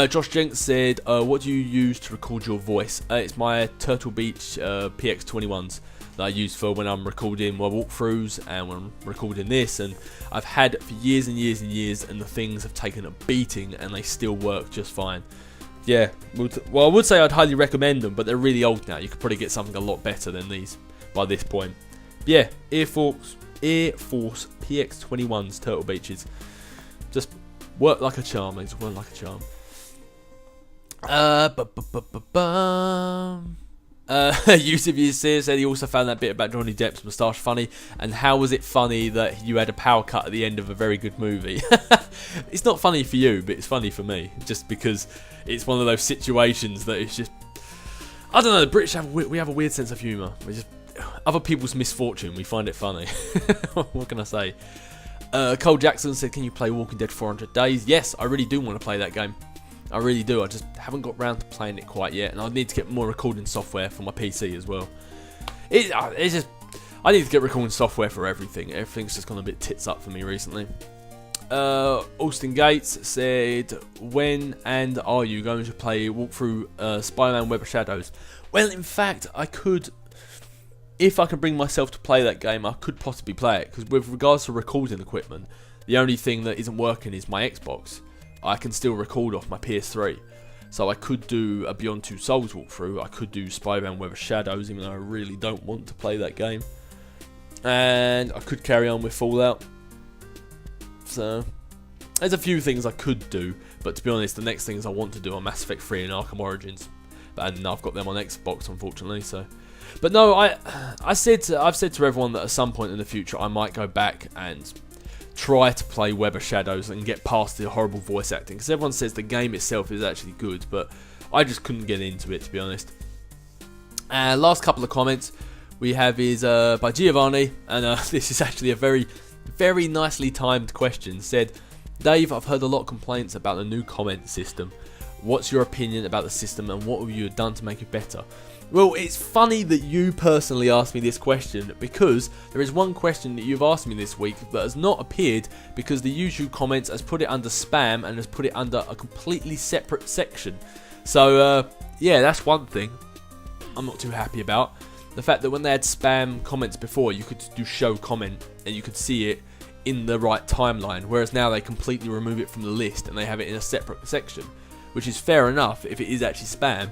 Josh Jenks said, what do you use to record your voice? It's my Turtle Beach PX21s that I use for when I'm recording my walkthroughs and when I'm recording this, and I've had it for years and years and years, and the things have taken a beating and they still work just fine. Yeah, well, I would say I'd highly recommend them, but they're really old now. You could probably get something a lot better than these by this point. Yeah, Air Force PX21s Turtle Beaches. Just work like a charm, mate. Work like a charm. Yusuf Yasir said he also found that bit about Johnny Depp's moustache funny. And how was it funny that you had a power cut at the end of a very good movie? It's not funny for you, but it's funny for me. Just because it's one of those situations that it's just... I don't know, the British have a weird sense of humour. Other people's misfortune, we find it funny. What can I say? Cole Jackson said, can you play Walking Dead 400 Days? Yes, I really do want to play that game. I really do. I just haven't got round to playing it quite yet, and I need to get more recording software for my PC as well. It's just, I need to get recording software for everything. Everything's just gone a bit tits up for me recently. Austin Gates said, when and are you going to play walkthrough Spider-Man Web of Shadows? Well, in fact, I could, if I can bring myself to play that game, I could possibly play it, because with regards to recording equipment, the only thing that isn't working is my Xbox. I can still record off my PS3, so I could do a Beyond Two Souls walkthrough, I could do Spider-Man Web of Shadows, even though I really don't want to play that game, and I could carry on with Fallout. So there's a few things I could do, but to be honest, the next things I want to do are Mass Effect 3 and Arkham Origins, and I've got them on Xbox, unfortunately. So, but no, I've said to everyone that at some point in the future I might go back and try to play Web of Shadows and get past the horrible voice acting, because everyone says the game itself is actually good, but I just couldn't get into it, to be honest. Last couple of comments we have is by Giovanni, and this is actually a very nicely timed question. Said, Dave, I've heard a lot of complaints about the new comment system. What's your opinion about the system, and what have you done to make it better? Well, it's funny that you personally asked me this question, because there is one question that you've asked me this week that has not appeared because the YouTube comments has put it under spam and has put it under a completely separate section. So yeah, that's one thing I'm not too happy about. The fact that when they had spam comments before, you could do show comment and you could see it in the right timeline, whereas now they completely remove it from the list and they have it in a separate section, which is fair enough if it is actually spam,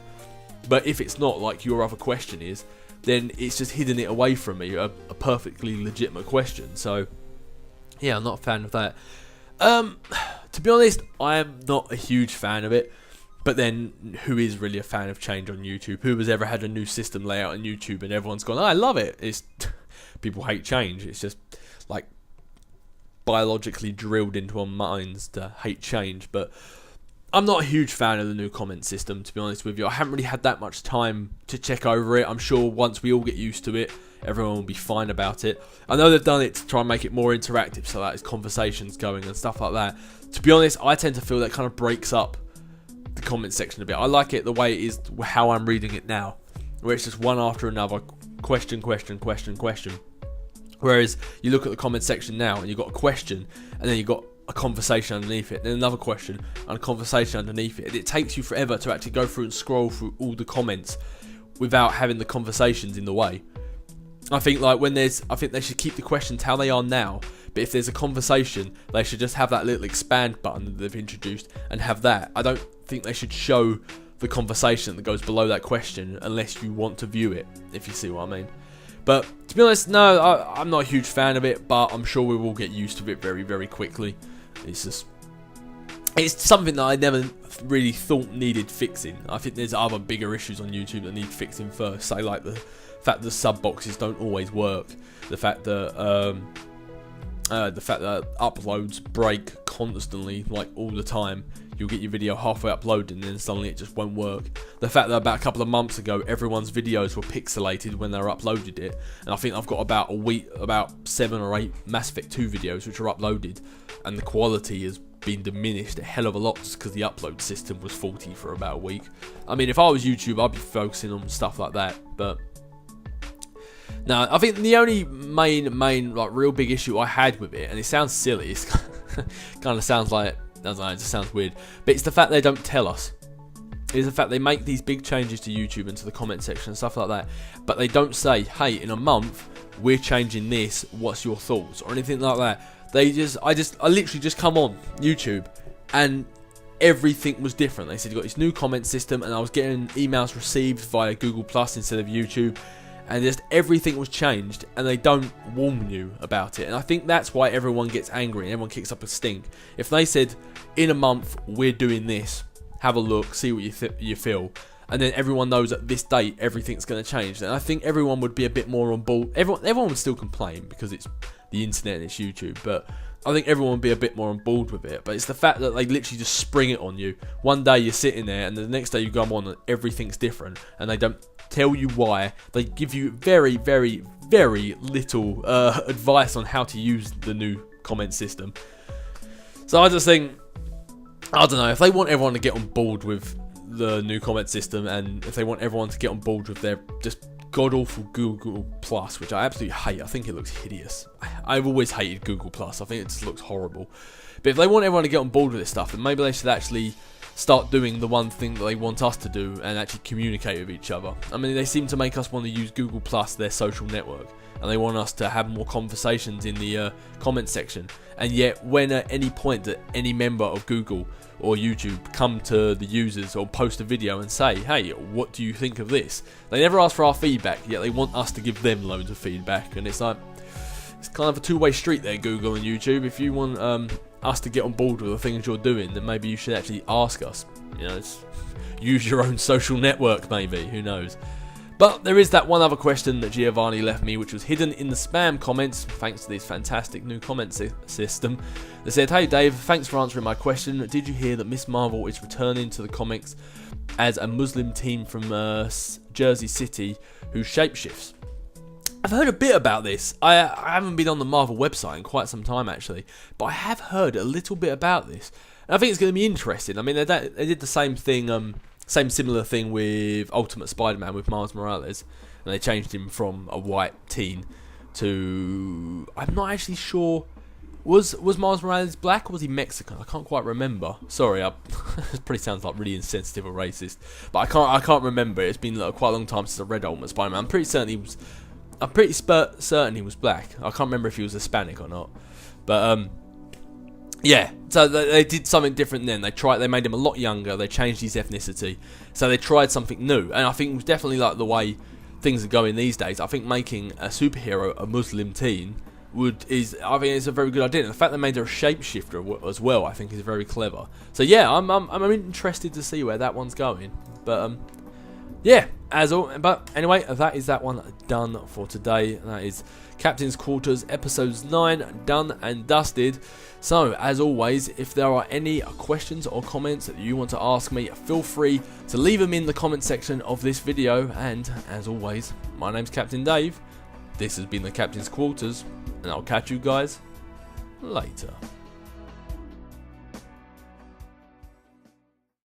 but if it's not, like your other question is, then it's just hidden it away from me, a perfectly legitimate question. So yeah, I'm not a fan of that. To be honest, I am not a huge fan of it. But then, who is really a fan of change on YouTube? Who has ever had a new system layout on YouTube and everyone's gone, oh, I love it? It's people hate change. It's just like biologically drilled into our minds to hate change. But I'm not a huge fan of the new comment system, to be honest with you. I haven't really had that much time to check over it. I'm sure once we all get used to it, everyone will be fine about it. I know they've done it to try and make it more interactive, so that there's conversations going and stuff like that. To be honest, I tend to feel that kind of breaks up the comment section a bit. I like it the way it is, how I'm reading it now, where it's just one after another, question. Whereas you look at the comment section now and you've got a question and then you've got a conversation underneath it, then another question and a conversation underneath it, and it takes you forever to actually go through and scroll through all the comments without having the conversations in the way. I think I think they should keep the questions how they are now, but if there's a conversation, they should just have that little expand button that they've introduced and have that. I don't think they should show the conversation that goes below that question unless you want to view it, if you see what I mean. But to be honest, no, I'm not a huge fan of it, but I'm sure we will get used to it very, very quickly. It's something that I never really thought needed fixing. I think there's other bigger issues on YouTube that need fixing first, say like the fact that sub boxes don't always work, the fact that uploads break constantly, like all the time. You'll get your video halfway uploaded and then suddenly it just won't work. The fact that about a couple of months ago everyone's videos were pixelated when they were uploaded it, and I think I've got about 7 or 8 Mass Effect 2 videos which are uploaded, and the quality has been diminished a hell of a lot just because the upload system was faulty for about a week. I mean, if I was YouTube, I'd be focusing on stuff like that, but no, I think the only main like real big issue I had with it, and it sounds silly, it kind of sounds like, I don't know, it just sounds weird, but it's the fact they don't tell us. It's the fact they make these big changes to YouTube and to the comment section and stuff like that, but they don't say, hey, in a month we're changing this, what's your thoughts, or anything like that. I literally just come on YouTube and everything was different. They said you got this new comment system, and I was getting emails received via Google Plus instead of YouTube, and just everything was changed, and they don't warn you about it. And I think that's why everyone gets angry and everyone kicks up a stink. If they said, in a month we're doing this, have a look, see what you feel, and then everyone knows at this date everything's going to change, then I think everyone would be a bit more on board. Everyone would still complain because it's the internet and it's YouTube, but I think everyone would be a bit more on board with it. But it's the fact that they literally just spring it on you. One day you're sitting there and the next day you go on and everything's different, and they don't tell you why. They give you very, very, very little advice on how to use the new comment system. So I just think, I don't know, if they want everyone to get on board with the new comment system, and if they want everyone to get on board with their just god-awful Google Plus, which I absolutely hate. I think it looks hideous. I've always hated Google Plus. I think it just looks horrible. But if they want everyone to get on board with this stuff, then maybe they should actually start doing the one thing that they want us to do and actually communicate with each other. I mean, they seem to make us want to use Google Plus, their social network, and they want us to have more conversations in the comment section. And yet, when at any point that any member of Google or YouTube come to the users or post a video and say, hey, what do you think of this? They never ask for our feedback, yet they want us to give them loads of feedback. And it's like, it's kind of a two-way street there, Google and YouTube. If you want us to get on board with the things you're doing, then maybe you should actually ask us. You know, use your own social network, maybe. Who knows? But there is that one other question that Giovanni left me, which was hidden in the spam comments, thanks to this fantastic new comment system. They said, hey Dave, thanks for answering my question. Did you hear that Miss Marvel is returning to the comics as a Muslim teen from Jersey City who shapeshifts? I've heard a bit about this. I haven't been on the Marvel website in quite some time, actually, but I have heard a little bit about this. And I think it's going to be interesting. I mean, they did the same thing, same similar thing with Ultimate Spider-Man with Miles Morales, and they changed him from a white teen to, I'm not actually sure, was Miles Morales black or was he Mexican? I can't quite remember. Sorry, it probably sounds like really insensitive or racist, but I can't remember. It's been quite a long time since I read Ultimate Spider-Man. I'm pretty certain he was black. I can't remember if he was Hispanic or not, but yeah, so they did something different then. They made him a lot younger. They changed his ethnicity. So they tried something new. And I think it was definitely like the way things are going these days. I think making a superhero a Muslim teen I think it's a very good idea. And the fact they made her a shapeshifter as well, I think is very clever. So yeah, I'm interested to see where that one's going. But yeah, but anyway, that is that one done for today. That is Captain's Quarters episodes 9 done and dusted. So as always, if there are any questions or comments that you want to ask me, feel free to leave them in the comment section of this video. And as always, my name's Captain Dave. This has been the Captain's Quarters, and I'll catch you guys later.